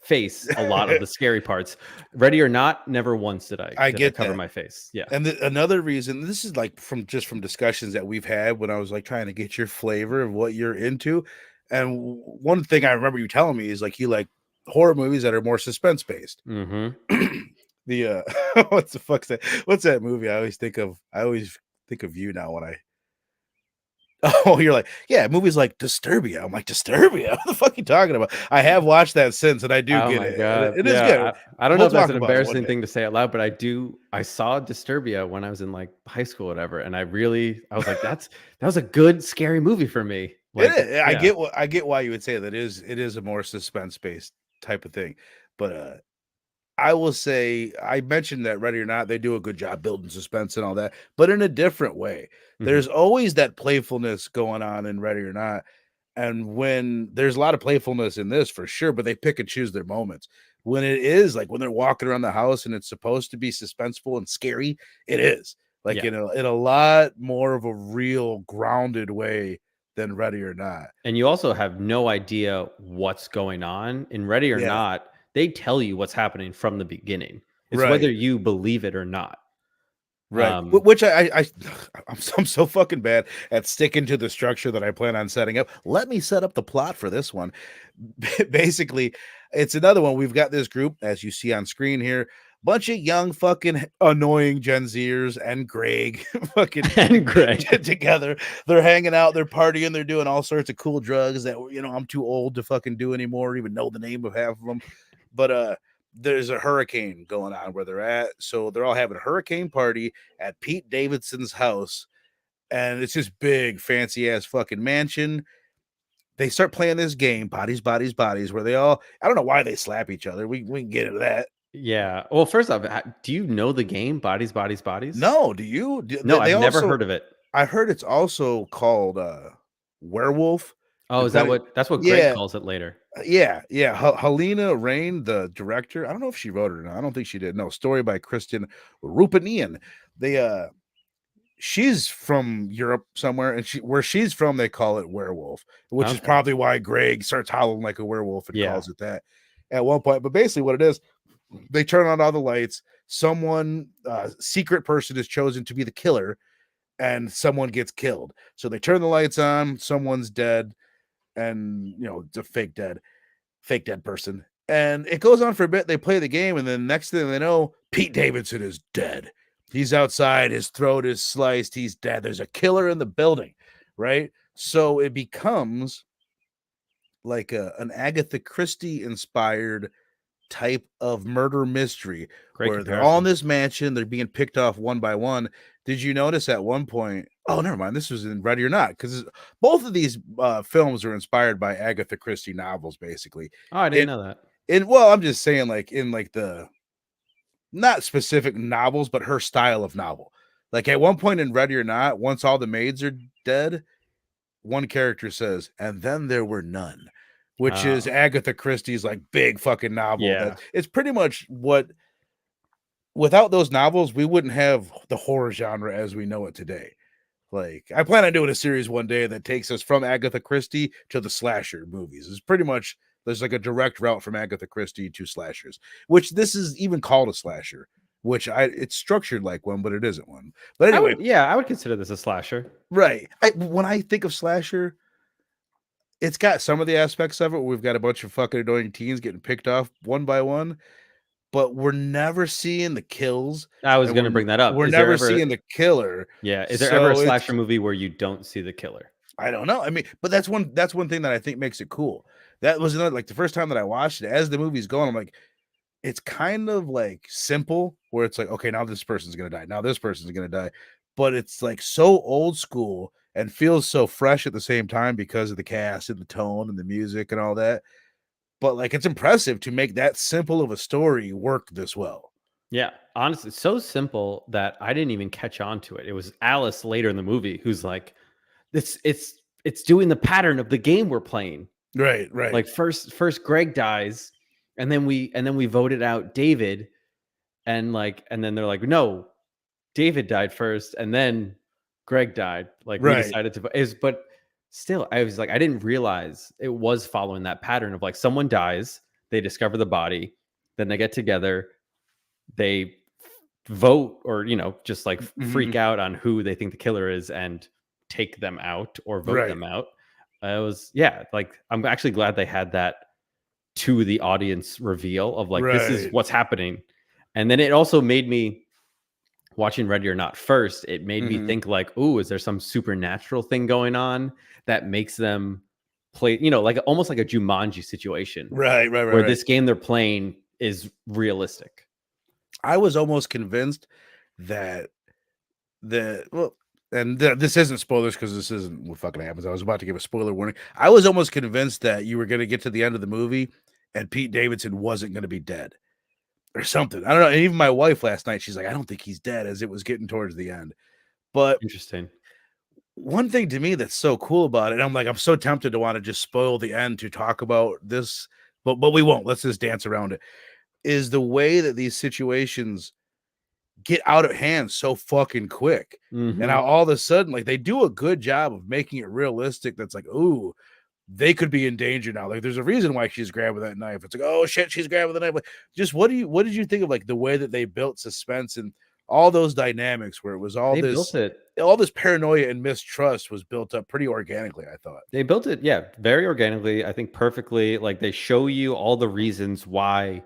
face a lot of the scary parts. Ready or Not, never once did I I get cover that. my face. Yeah. And another reason, this is like from discussions that we've had when I was like trying to get your flavor of what you're into. And one thing I remember you telling me is like you like horror movies that are more suspense based. Mm-hmm. The what's the fuck's that? What's that movie? I always think of you now when I. Oh, you're like, yeah, movies like Disturbia. I'm like, Disturbia? What the fuck are you talking about? I have watched that since, and I do Oh get my it. And god. it is good. Yeah. I don't know We'll if that's talk an about it one embarrassing day. thing to say out loud, but I saw Disturbia when I was in like high school or whatever. And I was like, that was a good scary movie for me. It Like, is. yeah. I get why you would say that it is a more suspense based type of thing. But I will say I mentioned that Ready or Not, they do a good job building suspense and all that, but in a different way. Mhm. There's always that playfulness going on in Ready or Not. And when there's a lot of playfulness in this for sure, but they pick and choose their moments. When it is like when they're walking around the house and it's supposed to be suspenseful and scary, it is like Yeah. in a lot more of a real grounded way than Ready or Not. And you also have no idea what's going on. In Ready or Yeah, Not, they tell you what's happening from the beginning. It's whether right. you believe it or not. Right. Um, Which I'm so fucking bad at sticking to the structure that I plan on setting up. Let me set up the plot for this one. Basically, it's another one. We've got this group, as you see on screen here, bunch of young fucking annoying Gen Zers and Greg fucking and Greg. together. They're hanging out, they're partying, they're doing all sorts of cool drugs that I'm too old to fucking do anymore, or even know the name of half of them. But there's a hurricane going on where they're at. So they're all having a hurricane party at Pete Davidson's house. And it's this big, fancy ass fucking mansion. They start playing this game, bodies, bodies, bodies, where they all, I don't know why they slap each other. We can get into that. Yeah. Well, first off, do you know the game Bodies, Bodies, Bodies? No, do you? No, They I've never also, heard of it. I heard it's also called Werewolf. Oh, is Depending, that's what Greg yeah, calls it later? yeah. Halina Reijn, the director. I don't know if she wrote it or not. I don't think she did. No, story by Kristen Rupanian. They she's from Europe somewhere, and where she's from, they call it werewolf, which is Okay. probably why Greg starts howling like a werewolf and Yeah. calls it that at one point. But basically, what it is, they turn on all the lights. Someone, secret person, is chosen to be the killer, and someone gets killed. So they turn the lights on. Someone's dead, and it's a fake dead person. And it goes on for a bit. They play the game, and then next thing they know, Pete Davidson is dead. He's outside. His throat is sliced. He's dead. There's a killer in the building, right? So it becomes like an Agatha Christie inspired type of murder mystery Great where they're all in comparison. this mansion. They're being picked off one by one. Did you notice at one point? Oh, never mind. This was in Ready or Not, because both of these films are inspired by Agatha Christie novels, basically. Oh, I didn't It know that. well, I'm just saying, like in like the not specific novels, but her style of novel. Like at one point in Ready or Not, once all the maids are dead, one character says, "And then there were none," which is Oh, Agatha Christie's like big fucking novel. yeah. That it's pretty much what. Without those novels, we wouldn't have the horror genre as we know it today. Like, I plan on doing a series one day that takes us from Agatha Christie to the slasher movies. It's pretty much there's like a direct route from Agatha Christie to slashers, which this is even called a slasher, which it's structured like one, but it isn't one. But anyway, I would consider this a slasher. right. When I think of slasher, it's got some of the aspects of it. We've got a bunch of fucking annoying teens getting picked off one by one. but we're never seeing the kills, I was and gonna bring that up. we're Is there never ever seeing the killer. is there ever a So slasher it's movie where you don't see the killer? I don't know. I mean, but that's one thing that I think makes it cool. That was another like the first time that I watched it, as the movie's going, I'm like, it's kind of like simple where it's like, okay, now this person's gonna die. Now this person's gonna die. But it's like so old school and feels so fresh at the same time because of the cast and the tone and the music and all that. But like it's impressive to make that simple of a story work this well. Yeah, honestly, it's so simple that I didn't even catch on to it. It was Alice later in the movie who's like, it's doing the pattern of the game we're playing. Right, right. Like first Greg dies, and then we voted out David, and then they're like, no, David died first, and then Greg died. Like we Right. decided to is but still, I was like, I didn't realize it was following that pattern of like someone dies, they discover the body, then they get together, they vote or just like freak Mhm. out on who they think the killer is and take them out or vote Right. them out. I was like I'm actually glad they had that to the audience reveal of like this is Right. what's happening. And then it also made me watching Ready or Not first, it made me Mhm. think like, "Ooh, is there some supernatural thing going on that makes them play, like almost like a Jumanji situation Right, right, right, where right. this game they're playing is realistic." I was almost convinced that this isn't spoilers because this isn't what fucking happens. I was about to give a spoiler warning. I was almost convinced that you were gonna get to the end of the movie and Pete Davidson wasn't gonna be dead or something. I don't know. And even my wife last night, she's like, I don't think he's dead as it was getting towards the end. But Interesting. one thing to me that's so cool about it, and I'm like, I'm so tempted to want to just spoil the end to talk about this, but we won't. Let's just dance around it. Is the way that these situations get out of hand so fucking quick. And Mhm. how all of a sudden, like they do a good job of making it realistic. That's like, ooh, they could be in danger now. Like, there's a reason why she's grabbing that knife. It's like, oh shit, she's grabbing the knife. Like, just what did you think of like the way that they built suspense and all those dynamics where it was They built it all this paranoia and mistrust was built up pretty organically, I thought. They built it, yeah, very organically, I think perfectly. Like they show you all the reasons why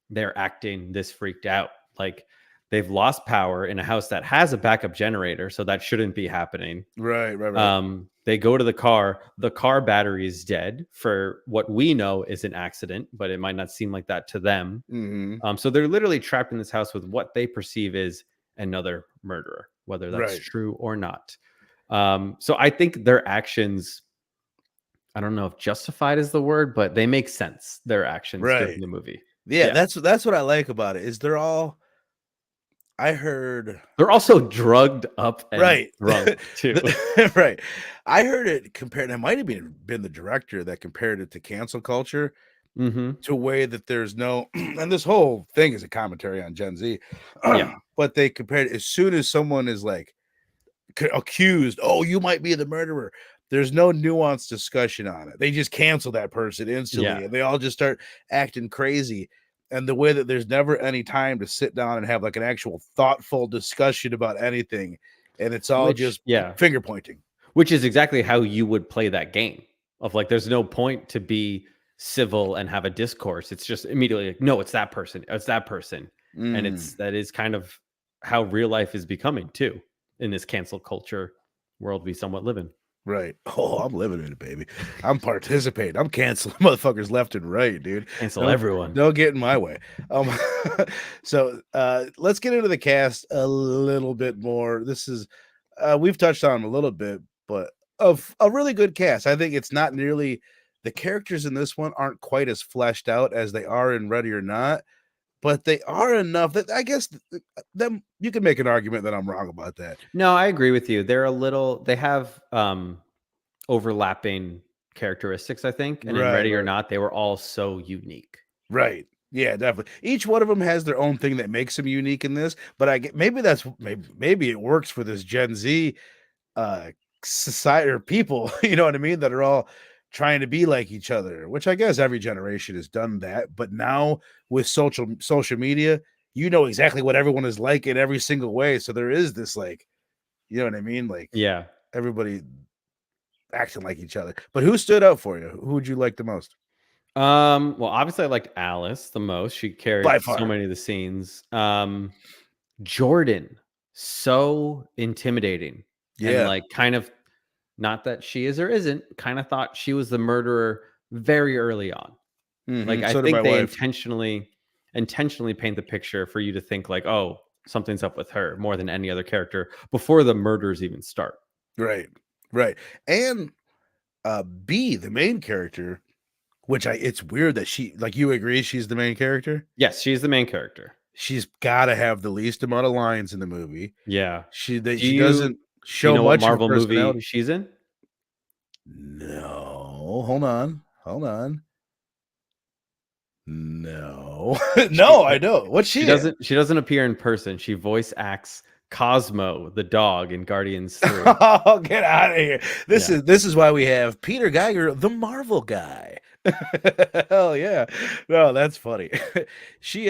they're acting this freaked out. Like they've lost power in a house that has a backup generator, so that shouldn't be happening. Right, right, right. They go to the car battery is dead for what we know is an accident, but it might not seem like that to them. Mm-hmm. So they're literally trapped in this house with what they perceive is another murderer, whether that's Right. true or not. So I think their actions, I don't know if justified is the word, but they make sense, their actions during Right. the movie. Yeah, Yeah. that's what I like about it. Is they're all I heard They're also drugged up and right. drunk too. Right. I heard it compared, it might have been the director that compared it to cancel culture Mhm. to a way that there's no and this whole thing is a commentary on Gen Z. Yeah. But they compared as soon as someone is like accused, oh, you might be the murderer. There's no nuanced discussion on it. They just cancel that person instantly Yeah. and they all just start acting crazy. And the way that there's never any time to sit down and have like an actual thoughtful discussion about anything. And it's all Which just yeah. finger pointing. Which is exactly how you would play that game of like, there's no point to be civil and have a discourse. It's just immediately like, no, it's that person. It's that person. And Mm, that is kind of how real life is becoming too in this cancel culture world we somewhat live in. right. Oh, I'm living in it, baby. I'm participating. I'm canceling motherfuckers left and right, dude. Cancel Don't everyone. don't get in my way. Um so let's get into the cast a little bit more. This is we've touched on them a little bit, but of a really good cast. I think it's not nearly the characters in this one aren't quite as fleshed out as they are in Ready or Not, but they are enough that I guess them you can make an argument that I'm wrong about that. No, I agree with you. They have overlapping characteristics, I think. And in Right, Ready or right. Not, they were all so unique. Right. Yeah, definitely. Each one of them has their own thing that makes them unique in this, but I get maybe maybe it works for this Gen Z uh society or people, you know what I mean, that are all trying to be like each other, which I guess every generation has done that, but now with social media, you know exactly what everyone is like in every single way, so there is this like, you know what I mean, like Yeah. everybody acting like each other. But who stood out for you? Who would you like the most? Well, obviously I liked Alice the most. She By carried so far. many of the scenes. Jordan, so intimidating and Yeah. like kind of not that she is or isn't, kind of thought she was the murderer very early on. Like I So did my think they wife. intentionally paint the picture for you to think like, oh, something's up with her more than any other character before the murders even start. Right. Right. And B, the main character, which it's weird that she, like, you agree she's the main character? Yes, she's the main character. She's got to have the least amount of lines in the movie. Yeah. Do She you doesn't do you show know what much of a Marvel movie personality. she's in? No, hold on. Hold on. No. She No, I don't. What's she she in? doesn't appear in person. She voice acts Cosmo, the dog in Guardians 3. Oh, get out of here. This Yeah. is this is why we have Peter Geiger, the Marvel guy. Hell yeah. No, that's funny. She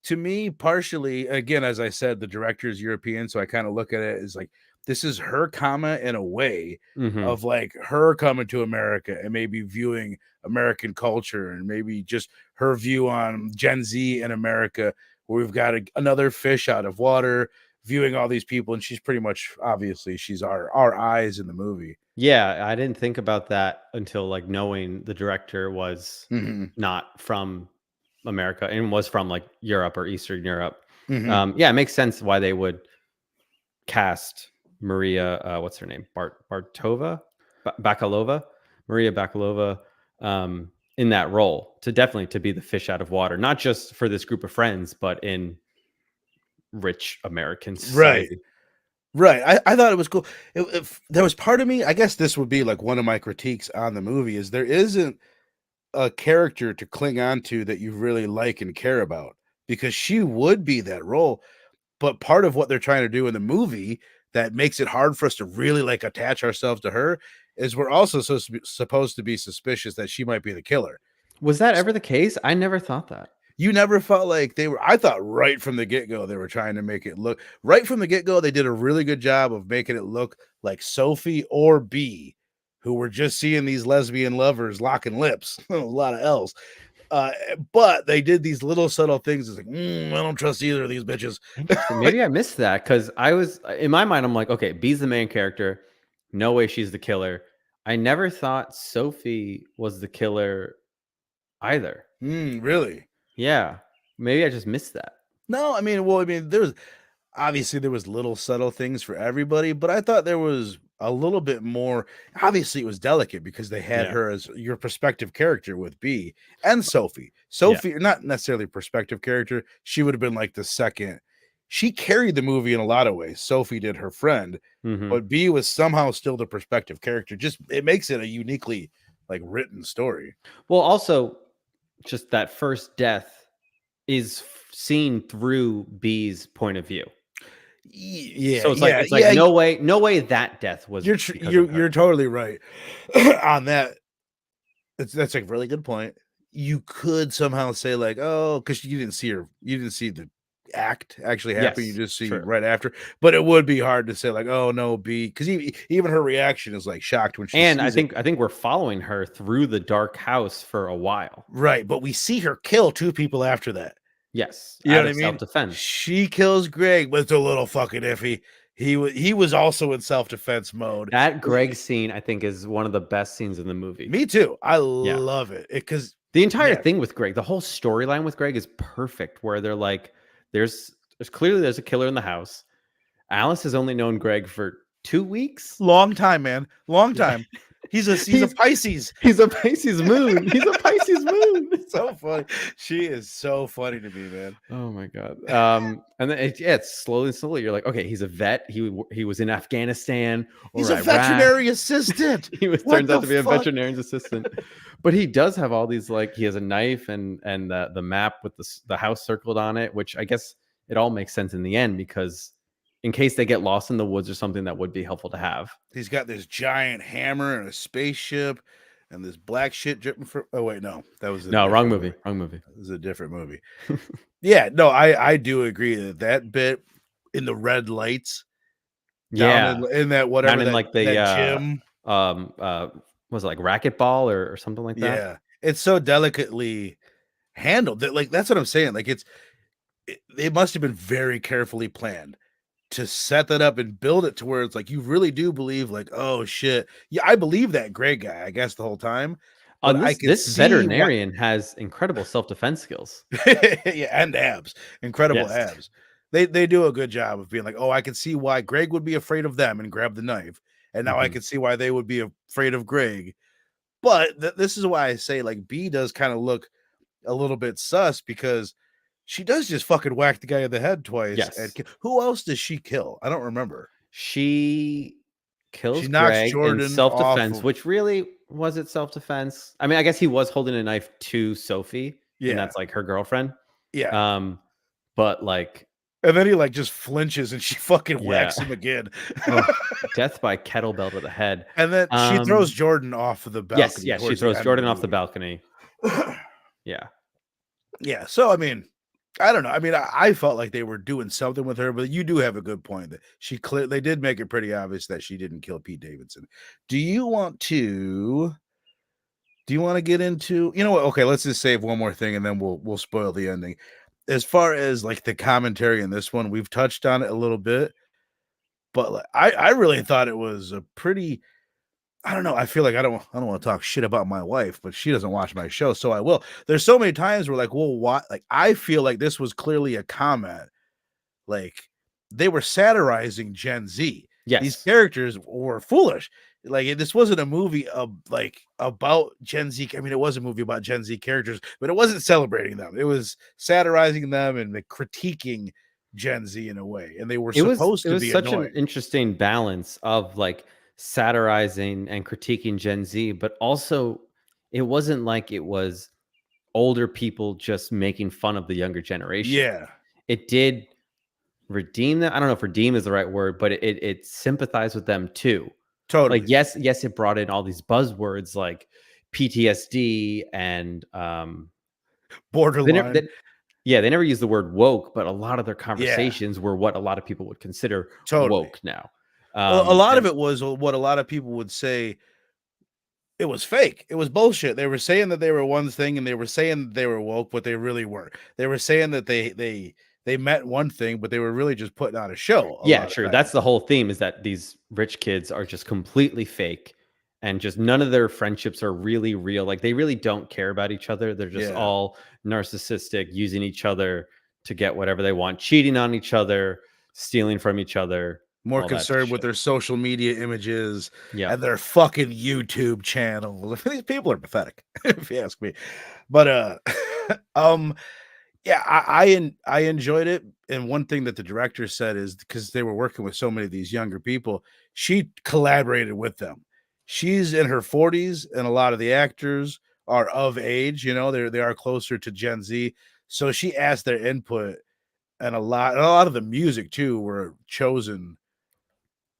to me, partially, again, as I said, the director is European, so I kind of look at it as like this is her comment in a way Mhm. of like her coming to America and maybe viewing American culture and maybe just her view on Gen Z in America, where we've got another fish out of water, viewing all these people, and she's pretty much obviously she's our eyes in the movie. Yeah, I didn't think about that until, like, knowing the director was Hmm. not from America and was from, like, Europe or Eastern Europe. Hmm. Yeah, it makes sense why they would cast Maria, what's her name? Bartova? Bakalova? Maria Bakalova, in that role to definitely to be the fish out of water, not just for this group of friends, but in rich American Right. society. Right. I thought it was cool. If there was part of me, I guess this would be like one of my critiques on the movie is there isn't a character to cling on to that you really like and care about because she would be that role. But part of what they're trying to do in the movie that makes it hard for us to really like attach ourselves to her is we're also supposed to be suspicious that she might be the killer. Was that ever the case? I never thought that. You never felt like they were. I thought right from the get-go they were trying to make it look right from the get-go. They did a really good job of making it look like Sophie or B, who were just seeing these lesbian lovers locking lips. A lot of L's. But they did these little subtle things. It's like, I don't trust either of these bitches. Interesting. Like, Maybe I missed that because I was in my mind. I'm like, okay, B's the main character. No way she's the killer. I never thought Sophie was the killer either. really? Yeah, maybe I just missed that. No, I mean, well, I mean, there was obviously there was little subtle things for everybody, but I thought there was a little bit more. Obviously, it was delicate because they had Yeah, her as your perspective character with B and Sophie. yeah. Sophie, not necessarily perspective character. She would have been like the second. She carried the movie in a lot of ways. Sophie did her friend, Hmm. but B was somehow still the perspective character. Just it makes it a uniquely like written story. Well, also, just that first death is seen through B's point of view. Yeah, So yeah, it's like yeah. no way that death was because of You're her. totally right on that. That's a really good point. You could somehow say like, oh, because you didn't see her, you didn't see the act actually happen. You Yes, just see true. right after. But it would be hard to say like, oh no, B, because even her reaction is like shocked when she And sees it. I think we're following her through the dark house for a while. Right, but we see her kill two people after that. Yes, You know out what I of mean? self-defense. She kills Greg, but it's a little fucking iffy. He was also in self defense mode. That Greg scene, I think, is one of the best scenes in the movie. Me too. I Yeah. love it because The entire yeah, thing with Greg, the whole storyline with Greg is perfect, where they're like, there's clearly there's a killer in the house. Alice has only known Greg for 2 weeks. long time, man. Long Yeah. time. He's a Pisces. He's a Pisces moon. He's a Pisces moon. So funny. She is so funny to me, man. Oh my god. And then it's slowly. You're like, okay, he's a vet. He was in Afghanistan He's or a Iraq. veterinary assistant. He was What turns the out to be a fuck? veterinarian's assistant. But he does have all these, like, he has a knife and the map with the house circled on it, which I guess it all makes sense in the end because in case they get lost in the woods or something, that would be helpful to have. He's got this giant hammer and a spaceship and this black shit dripping from. Oh wait, no, that was a No, wrong different movie. Wrong movie. That was a different movie. Yeah, no, I do agree that bit in the red lights down Yeah. in that Down whatever in like the that gym. was it like racquetball or something like that? Yeah. it's so delicately handled that, like, that's what I'm saying. Like, it must have been very carefully planned to set that up and build it to where it's like you really do believe, like, oh shit, yeah, I believe that Greg guy, I guess, the whole time, but On I this could this see why. veterinarian has incredible self-defense skills. Yeah, and abs, incredible Yes. abs. They do a good job of being like, oh, I can see why Greg would be afraid of them and grab the knife, and now I Mhm. can see why they would be afraid of Greg. But this is why I say, like, B does kind of look a little bit sus because she does just fucking whack the guy in the head twice. And Yes. who else does she kill? I don't remember. She She kills knocks Greg in Jordan off self-defense, of. which really was it self-defense? I mean, I guess he was holding a knife to Sophie, and Yeah, that's, like, her girlfriend. yeah. Um, but, like, And then he like just flinches and she fucking yeah. whacks him again. Oh, death by kettlebell to the head. And then she throws Um, Jordan off of the yes, balcony yes, she towards the throws end of the Jordan off the movie. balcony. Yeah. Yeah, so I mean, I don't know. I mean, I felt like they were doing something with her, but you do have a good point that they did make it pretty obvious that she didn't kill Pete Davidson. Do you want to get into, you know what? Okay, let's just save one more thing and then we'll spoil the ending. As far as like the commentary in this one, we've touched on it a little bit, but like, I really thought it was a pretty, I don't know. I feel like I don't want to talk shit about my wife, but she doesn't watch my show, so I will. There's so many times where like, well, what? Like, I feel like this was clearly a comment. Like, they were satirizing Gen Z. These Yes. characters were foolish. Like, this wasn't a movie of like about Gen Z. I mean, it was a movie about Gen Z characters, but it wasn't celebrating them. It was satirizing them and like, critiquing Gen Z in a way, and they were It supposed to was be such an annoying. interesting balance of, like, satirizing and critiquing Gen Z, but also it wasn't like it was older people just making fun of the younger generation. Yeah, It did redeem them. I don't know if redeem is the right word, but it sympathized with them too. Like, totally. yes, it brought in all these buzzwords like PTSD and they never Borderline. they, yeah, they never used the word woke, but a lot of their Yeah, conversations were what a lot of people would consider totally. woke now. Well, a lot of And it was what a lot of people would say it was fake. It was bullshit. They were saying that they were one thing and they were saying that they were woke, but they really weren't. They were saying that they meant one thing, but they were really just putting on a show a yeah, lot of true. That's times. the whole theme is that these rich kids are just completely fake and just none of their friendships are really real. Like they really don't care about each other. They're just Yeah. all narcissistic, using each other to get whatever they want, cheating on each other, stealing from each other, More all that concerned with shit. their social media images Yeah. and their fucking YouTube channel. These people are pathetic, if you ask me. But um yeah, I enjoyed it, and one thing that the director said is because they were working with so many of these younger people, she collaborated with them. She's in her 40s, and a lot of the actors are of age, you know, they are closer to Gen Z. So she asked their input, and a lot of the music too were chosen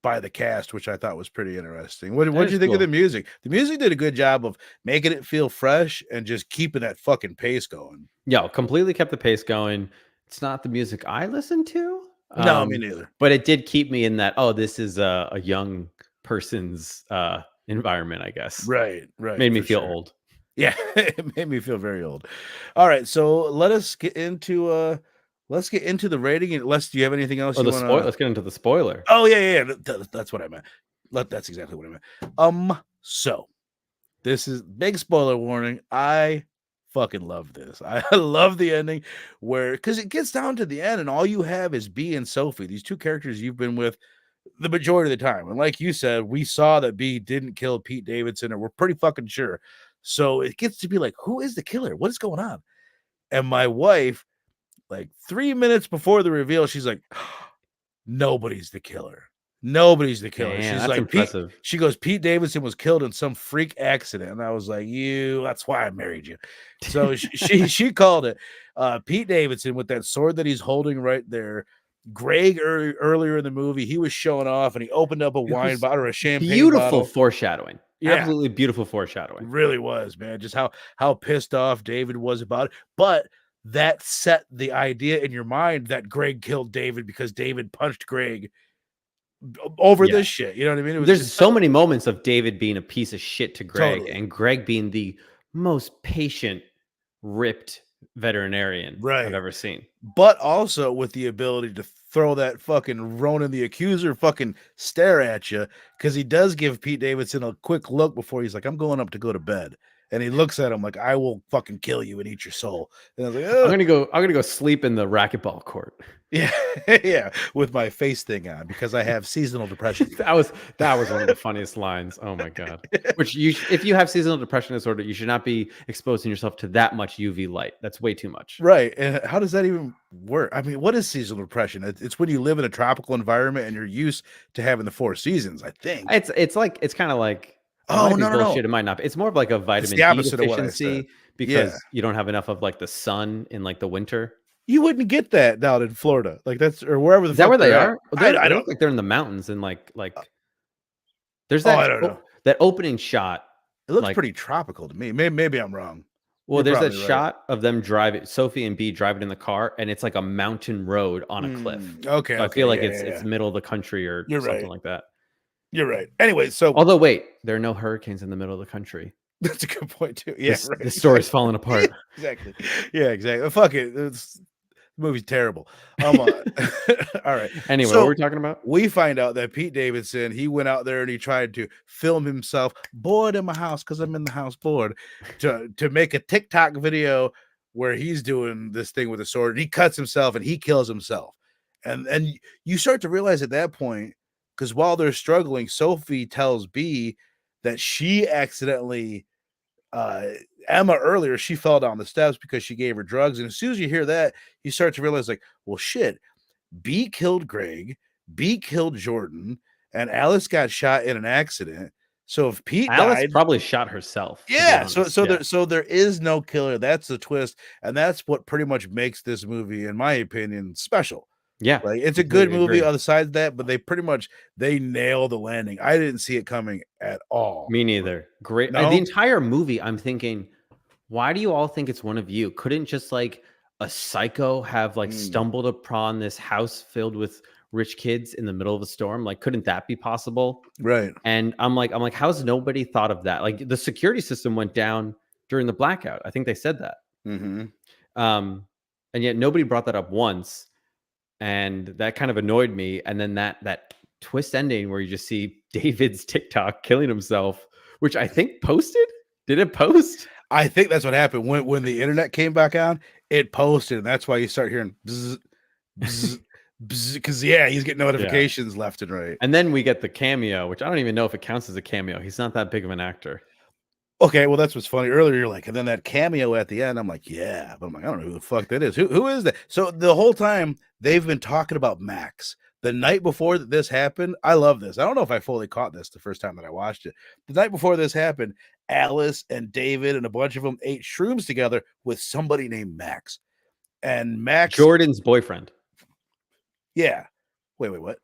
by the cast, which I thought was pretty interesting. That What'd is you think of the cool. music? The music did a good job of making it feel fresh and just keeping that fucking pace going. Yeah, completely kept the pace going. It's not the music I listen to, No, me neither. but it did keep me in that, oh, this is a young person's environment, I guess. Right, right, Made me for feel sure. old. Yeah, it made me feel very old. All right, so let's get into the rating. Unless do you have anything else Oh, you the spoil. wanna. Let's get into the spoiler. Oh yeah, yeah, yeah. That's what I meant. That's exactly what I meant. So this is big spoiler warning. I fucking love this. I love the ending where because it gets down to the end, and all you have is B and Sophie, these two characters you've been with the majority of the time. And like you said, we saw that B didn't kill Pete Davidson, and we're pretty fucking sure. So it gets to be like, who is the killer? What is going on? And my wife, like 3 minutes before the reveal, she's like, nobody's the killer. Nobody's the killer. Damn, She's that's like, Pete, impressive. she goes, Pete Davidson was killed in some freak accident. And I was like, that's why I married you. So she called it Pete Davidson with that sword that he's holding right there. Greg earlier in the movie, he was showing off and he opened up a It wine was bottle or a champagne beautiful bottle. foreshadowing. Yeah, Absolutely beautiful foreshadowing. really was, man. Just how pissed off David was about it. But that set the idea in your mind that Greg killed David because David punched Greg over Yeah. this shit. You know what I mean? There's It's so many moments of David being a piece of shit to Greg totally and Greg being the most patient, ripped veterinarian Right. I've ever seen. But also with the ability to throw that fucking Ronan the Accuser fucking stare at you, because he does give Pete Davidson a quick look before he's like, I'm going up to go to bed. And he looks at him like, I will fucking kill you and eat your soul. And I was like, I'm gonna go sleep in the racquetball court. yeah, yeah, with my face thing on because I have seasonal depression. that was one of the funniest lines. Oh my god! Which if you have seasonal depression disorder, you should not be exposing yourself to that much UV light. That's way too much. Right. And how does that even work? I mean, what is seasonal depression? It's when you live in a tropical environment and you're used to having the 4 seasons, I think. It's kind of like, oh no, no. It might not be. It's more of like a vitamin the D opposite of what I said. deficiency because you don't have enough of like the sun in like the winter. You wouldn't get that down in Florida, like that's or wherever the. Is that where they are? I don't look like they're in the mountains and like. There's I that don't know. that opening shot. It looks pretty tropical to me. Maybe I'm wrong. Well, there's that shot of them driving, Sophie and B driving in the car, and it's like a mountain road on a cliff. Okay, so I feel like it's middle of the country or something like that. You're right. Anyway, so although wait, there are no hurricanes in the middle of the country. That's a good point too. Yeah, the story's falling apart. Exactly. Yeah, exactly. Fuck it. The movie's terrible. All right. Anyway, what were we talking about? We find out that Pete Davidson, he went out there and he tried to film himself bored in my house because I'm in the house bored to make a TikTok video where he's doing this thing with a sword. And he cuts himself and he kills himself. And you start to realize at that point, because while they're struggling, Sophie tells B that she accidentally Emma earlier, she fell down the steps because she gave her drugs. And as soon as you hear that, you start to realize, like, well, shit, B killed Greg, B killed Jordan, and Alice got shot in an accident. So if Pete died, probably shot herself. Yeah. So there is no killer. That's the twist, and that's what pretty much makes this movie, in my opinion, special. Yeah, like it's a good movie. Other side of that, but they nail the landing. I didn't see it coming at all. Me neither. Great. No? The entire movie, I'm thinking, why do you all think it's one of you? Couldn't just like a psycho have like stumbled upon this house filled with rich kids in the middle of a storm? Like, couldn't that be possible? Right. And I'm like, how's nobody thought of that? Like, the security system went down during the blackout. I think they said that. Mm-hmm. And yet nobody brought that up once. And that kind of annoyed me. And then that twist ending where you just see David's TikTok killing himself, which I think posted. Did it post? I think that's what happened when the internet came back on. It posted, and that's why you start hearing bzz, bzz, bzz, because he's getting notifications left and right. And then we get the cameo, which I don't even know if it counts as a cameo. He's not that big of an actor. Okay, well, that's what's funny. Earlier, you're like, and then that cameo at the end, I'm like, yeah, but I'm like, I don't know who the fuck that is. Who is that? So the whole time they've been talking about Max. The night before that this happened, I love this. I don't know if I fully caught this the first time that I watched it. The night before this happened, Alice and David and a bunch of them ate shrooms together with somebody named Max. And Max, Jordan's boyfriend. Yeah. Wait, what?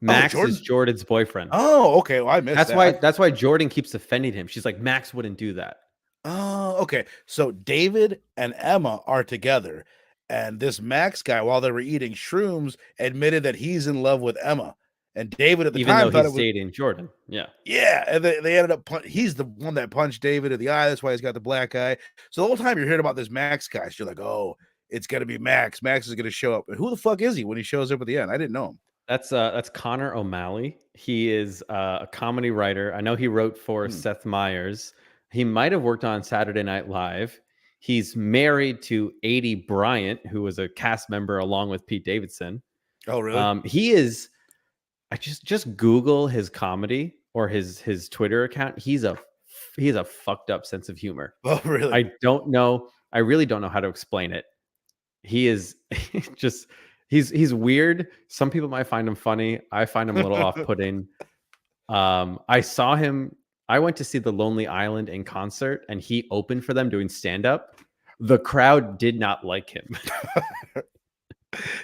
Max is Jordan's boyfriend. Oh, okay. Well, I missed that. That's why Jordan keeps defending him. She's like, Max wouldn't do that. Oh, okay. So David and Emma are together. And this Max guy, while they were eating shrooms, admitted that he's in love with Emma. And David at the time thought he's dating Jordan. Yeah. Yeah. And they ended up, he's the one that punched David in the eye. That's why he's got the black eye. So the whole time you're hearing about this Max guy, so you're like, oh, it's going to be Max. Max is going to show up. And who the fuck is he when he shows up at the end? I didn't know him. That's Connor O'Malley. He is a comedy writer. I know he wrote for Seth Meyers. He might have worked on Saturday Night Live. He's married to Adie Bryant, who was a cast member along with Pete Davidson. Oh, really? He is. I just Google his comedy or his Twitter account. He has a fucked up sense of humor. Oh, really? I don't know. I really don't know how to explain it. He is just. He's weird. Some people might find him funny. I find him a little off-putting. I saw him. I went to see The Lonely Island in concert, and he opened for them doing stand-up. The crowd did not like him.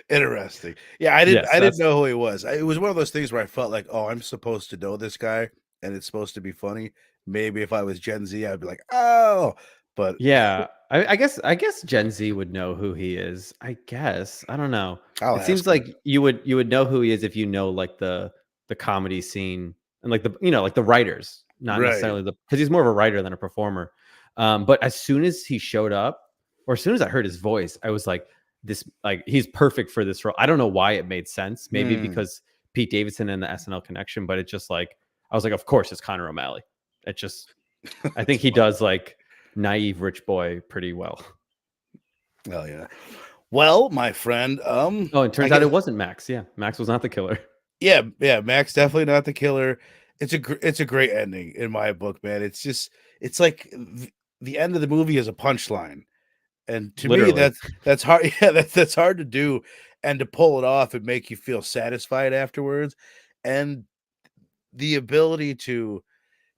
Interesting. Yeah, I didn't know who he was. It was one of those things where I felt like, oh, I'm supposed to know this guy, and it's supposed to be funny. Maybe if I was Gen Z, I'd be like, oh. But yeah, I guess Gen Z would know who he is. I guess. I don't know. It seems like you would know who he is if you know like the comedy scene and like the like the writers, not necessarily because he's more of a writer than a performer. But as soon as he showed up, or as soon as I heard his voice, I was like, this, like, he's perfect for this role. I don't know why it made sense. Maybe because Pete Davidson and the SNL connection, but it just like, I was like, of course it's Conor O'Malley. It just, I think he does like naive rich boy pretty well. Oh yeah. Well, my friend, Oh, it turns out it wasn't Max. Yeah, Max was not the killer. Yeah, Max definitely not the killer. It's a great ending in my book, man. It's just it's like the end of the movie is a punchline, and to me Literally. that's hard. Yeah, that's hard to do, and to pull it off and make you feel satisfied afterwards, and the ability to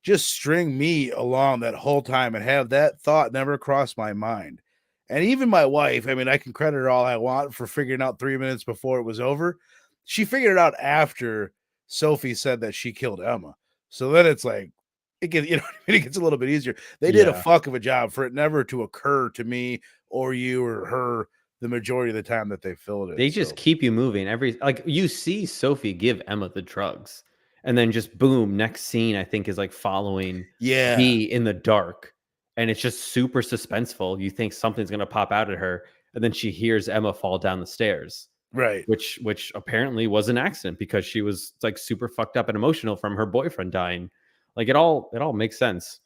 just string me along that whole time and have that thought never cross my mind. And even my wife, I mean, I can credit her all I want for figuring out 3 minutes before it was over. She figured it out after Sophie said that she killed Emma. So then it's like, it gets, you know what I mean? It gets a little bit easier. They did a Yeah. fuck of a job for it never to occur to me or you or her the majority of the time that they filled it. They just keep you moving. Like, you see Sophie give Emma the drugs, and then just boom, next scene I think is like following yeah, B in the dark, and it's just super suspenseful. You think something's gonna pop out at her, and then she hears Emma fall down the stairs, right. which apparently was an accident because she was like super fucked up and emotional from her boyfriend dying. Like, it all makes sense.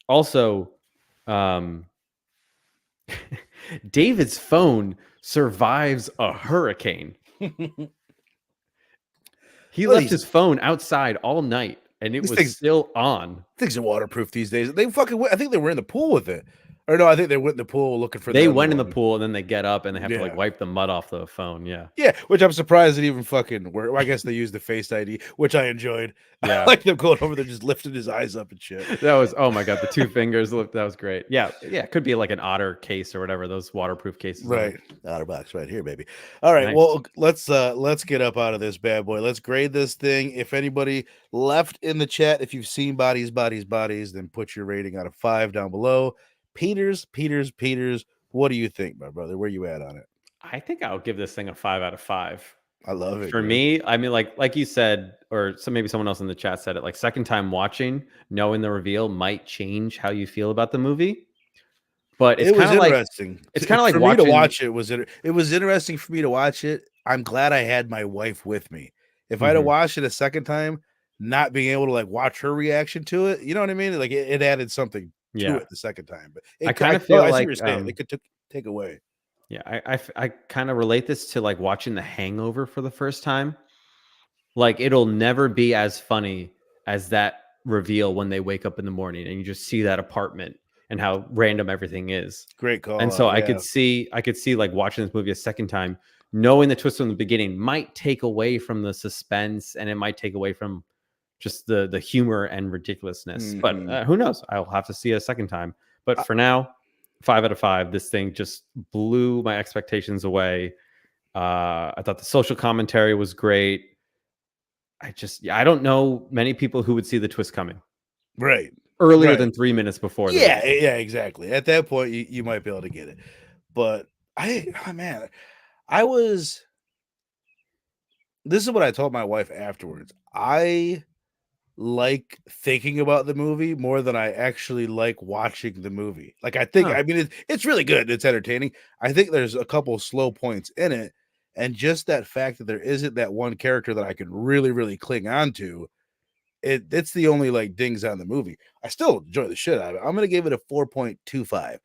Also, um David's phone survives a hurricane. He Well, left his phone outside all night, and it these was things still on. things are waterproof these days. They fucking I think they were in the pool with it. Or no, I think they went in the pool looking for They the other went in the one. pool, and then they get up, and they have to, like, Yeah. wipe the mud off the phone, yeah. Yeah, which I'm surprised it even fucking worked. Well, I guess they used the Face ID, which I enjoyed. I Yeah. like them going over there, just lifting his eyes up and shit. That was, oh my god, the 2 fingers look, that was great. Yeah, it could be like an Otter case or whatever, those waterproof cases are. Right. Outer box right here, baby. All right. Nice. Well, let's get up out of this bad boy. Let's grade this thing. If anybody left in the chat, if you've seen Bodies, then put your rating out of 5 down below. Peters, what do you think, my brother? Where you at on it? I think I'll give this thing a 5 out of 5. I love it. For dude. me, I mean, like you said, or maybe someone else in the chat said it, like, second time watching, knowing the reveal might change how you feel about the movie. But it's It was kind of like, interesting. it's kind of like For watching. me to watch it was interesting for me to watch it. I'm glad I had my wife with me. If I'd have Mhm. watched it a second time, not being able to like watch her reaction to it, you know what I mean? Like it added something to Yeah. it the second time. But I kind of feel I see what like, you're saying. It could take away. yeah, I kind of relate this to like watching The Hangover for the first time. Like, it'll never be as funny as that reveal when they wake up in the morning and you just see that apartment and how random everything is. Great call. And so out, I could see like watching this movie a second time, knowing the twist from the beginning might take away from the suspense, and it might take away from just the humor and ridiculousness. Mhm. But who knows? I'll have to see it a second time. But for now, 5 out of 5. This thing just blew my expectations away. I thought the social commentary was great. I don't know many people who would see the twist coming Right. earlier Right. than 3 minutes before. Yeah, exactly. At that point, you might be able to get it. But man, I was. This is what I told my wife afterwards. I like thinking about the movie more than I actually like watching the movie. Like, I think, Huh. I mean, it's really good. It's entertaining. I think there's a couple slow points in it. And just that fact that there isn't that one character that I can really, really cling on to, it's the only like dings on the movie. I still enjoy the shit out of it. I'm going to give it a 4.25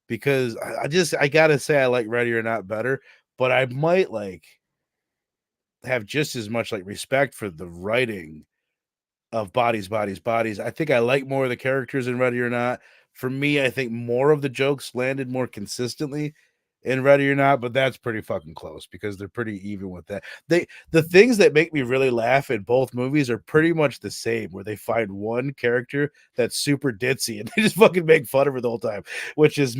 because I got to say I like Ready or Not better, but I might like have just as much like respect for the writing of Bodies. I think I like more of the characters in Ready or Not. For me, I think more of the jokes landed more consistently in Ready or Not, but that's pretty fucking close because they're pretty even with that. The things that make me really laugh in both movies are pretty much the same, where they find one character that's super ditzy and they just fucking make fun of her the whole time, which is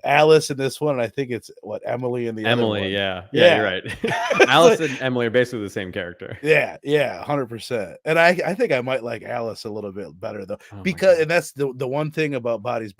Alice in this one, and I think it's what Emily in the other one. Yeah, Yeah. you're right. Alice and Emily are basically the same character. Yeah, 100%. And I think I might like Alice a little bit better though, Oh my because God. and that's the one thing about Bodies.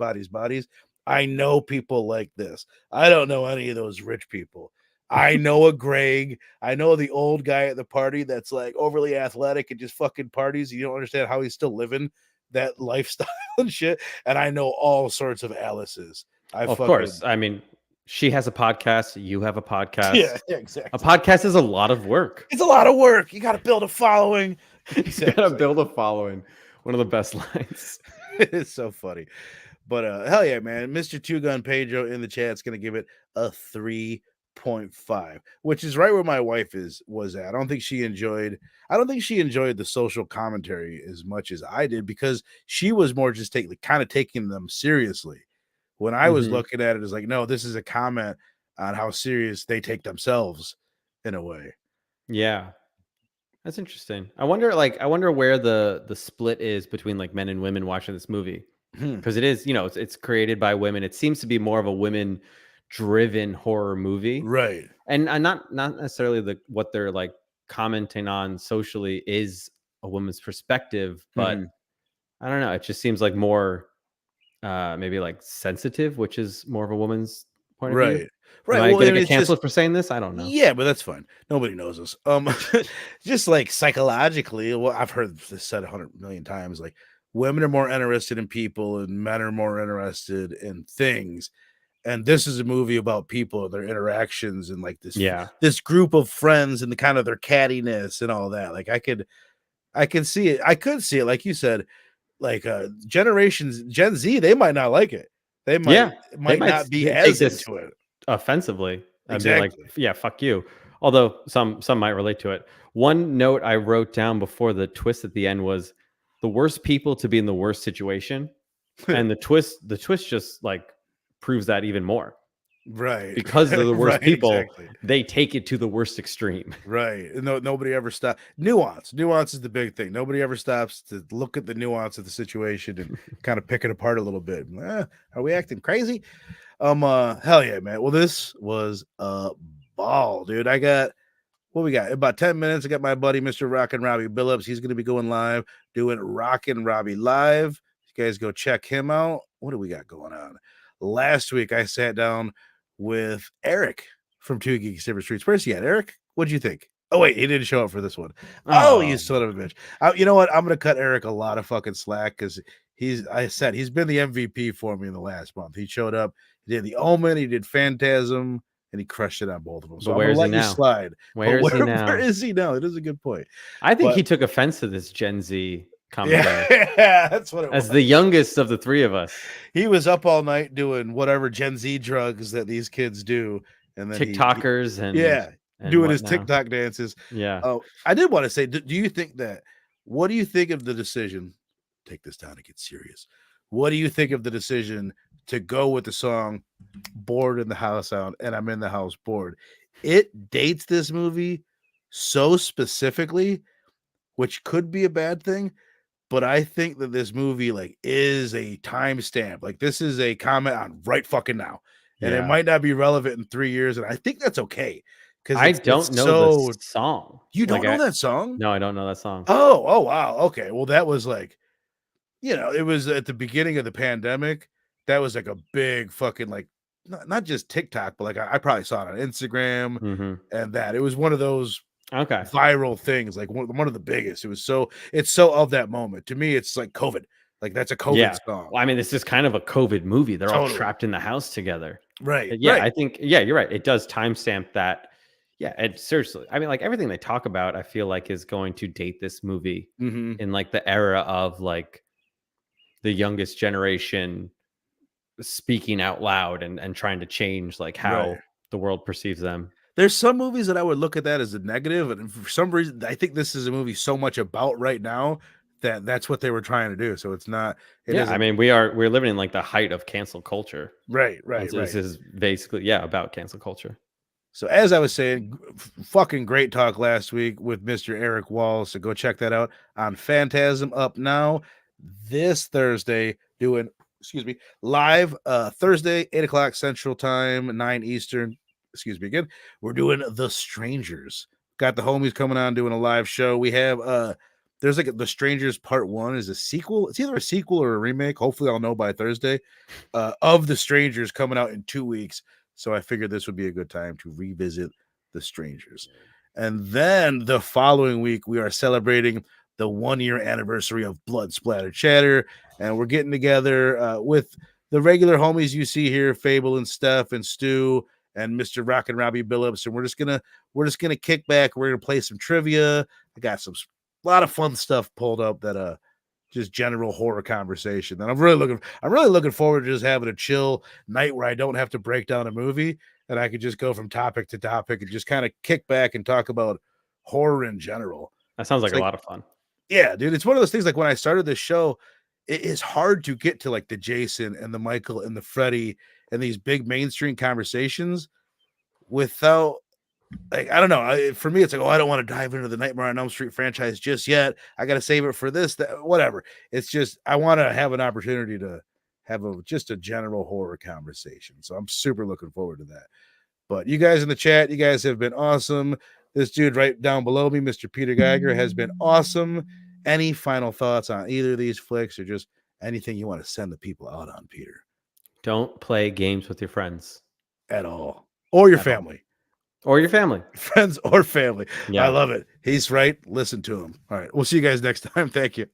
I know people like this. I don't know any of those rich people. I know a Greg. I know the old guy at the party that's like overly athletic and just fucking parties. You don't understand how he's still living that lifestyle and shit, and I know all sorts of Alice's. Of course. I mean, she has a podcast. You have a podcast. Yeah, A exactly. podcast is a lot of work. It's a lot of work. You got to build a following. You gotta build a following. One of the best lines. It's so funny. But hell yeah, man. Mr. Two Gun Pedro in the chat's gonna give it a 3.5, which is right where my wife was at. I don't think she enjoyed the social commentary as much as I did, because she was more just kind of taking them seriously. When I was looking at it as like, no, this is a comment on how serious they take themselves in a way. Yeah. That's interesting. I wonder where the split is between like men and women watching this movie. Because it is, it's created by women. It seems to be more of a women driven horror movie. Right. And not necessarily what they're like commenting on socially is a woman's perspective, but I don't know. It just seems like more maybe like sensitive, which is more of a woman's point of view. Right. Am I gonna get canceled for saying this? I don't know. Yeah, but that's fine. Nobody knows us. Just like psychologically, well, I've heard this said 100 million times. Like, women are more interested in people, and men are more interested in things. And this is a movie about people, their interactions, and like this group of friends, and the kind of their cattiness and all that. Like, I could see it. I could see it, like you said. Like generations, Gen Z, they might not like it. They might not be as into it offensively. Exactly. I'd be like, yeah, fuck you. Although some might relate to it. One note I wrote down before the twist at the end was the worst people to be in the worst situation, and the twist just like proves that even more. Right. Because they're the worst people, exactly. They take it to the worst extreme. Right. No, nobody ever stops. Nuance is the big thing. Nobody ever stops to look at the nuance of the situation and kind of pick it apart a little bit. Are we acting crazy? Hell yeah, man. Well, this was a ball, dude. What we got? About 10 minutes. I got my buddy, Mr. Rockin' Robbie Billups. He's going to be going live, doing Rockin' Robbie Live. You guys go check him out. What do we got going on? Last week, I sat down with Eric from Two Geeks Different Streets. Where's he at, Eric? What'd you think? Oh, wait, he didn't show up for this one. Oh, you son of a bitch. You know what? I'm going to cut Eric a lot of fucking slack, because he's been the MVP for me in the last month. He showed up. He did The Omen. He did Phantasm. And he crushed it on both of them. So I'm going to let you slide. Where is he now? Where is he now? It is a good point. I think he took offense to this Gen Z comment. Yeah, that's what it was. As the youngest of the three of us. He was up all night doing whatever Gen Z drugs that these kids do. And then TikTokers and doing his TikTok dances. Yeah. I did want to say, what do you think of the decision? Take this down to get serious. What do you think of the decision to go with the song Bored in the House Out and I'm in the House Bored? It dates this movie so specifically, which could be a bad thing, but I think that this movie like is a timestamp. Like, this is a comment on right fucking now. And it might not be relevant in 3 years, and I think that's okay. Because I don't know the song. You don't know that song? No, I don't know that song. Oh wow. Okay. Well, that was like, it was at the beginning of the pandemic. That was like a big fucking like not just TikTok, but like I probably saw it on Instagram and that. It was one of those viral things, like one of the biggest. It's so of that moment. To me, it's like COVID. Like, that's a COVID song. Well, I mean, this is kind of a COVID movie. They're all trapped in the house together. Right. I think, you're right. It does timestamp that. Yeah, and seriously, I mean, like everything they talk about, I feel like is going to date this movie in like the era of like the youngest generation speaking out loud and trying to change like how the world perceives them. There's some movies that I would look at that as a negative, and for some reason, I think this is a movie so much about right now that's what they were trying to do. So it's not. I mean, we're living in like the height of cancel culture. Right. This is basically about cancel culture. So as I was saying, fucking great talk last week with Mr. Eric Wall. So go check that out on Phantasm up now this Thursday, doing live Thursday 8:00 Central Time, 9 Eastern. Excuse me again. We're doing The Strangers. Got the homies coming on doing a live show. We have there's like The Strangers Part 1 is a sequel. It's either a sequel or a remake. Hopefully I'll know by Thursday. Of The Strangers coming out in 2 weeks. So I figured this would be a good time to revisit The Strangers. And then the following week, we are celebrating the 1-year anniversary of Blood Splatter Chatter, and we're getting together with the regular homies you see here, Fable and Steph and Stu and Mr. Rock and Robbie Billups, and we're just gonna kick back. We're gonna play some trivia. I got a lot of fun stuff pulled up that just general horror conversation. And I'm really looking forward to just having a chill night where I don't have to break down a movie and I could just go from topic to topic and just kind of kick back and talk about horror in general. That sounds like a lot of fun. Yeah, dude, it's one of those things. Like when I started this show, it is hard to get to like the Jason and the Michael and the Freddy and these big mainstream conversations without, like, I don't know. For me, it's like, oh, I don't want to dive into the Nightmare on Elm Street franchise just yet. I got to save it for this, whatever. It's just, I want to have an opportunity to have just a general horror conversation. So I'm super looking forward to that. But you guys in the chat, you guys have been awesome. This dude right down below me, Mr. Peter Geiger, has been awesome. Any final thoughts on either of these flicks or just anything you want to send the people out on, Peter? Don't play games with your friends. At all. Or your family. Or your family. Friends or family. Yeah. I love it. He's right. Listen to him. All right. We'll see you guys next time. Thank you.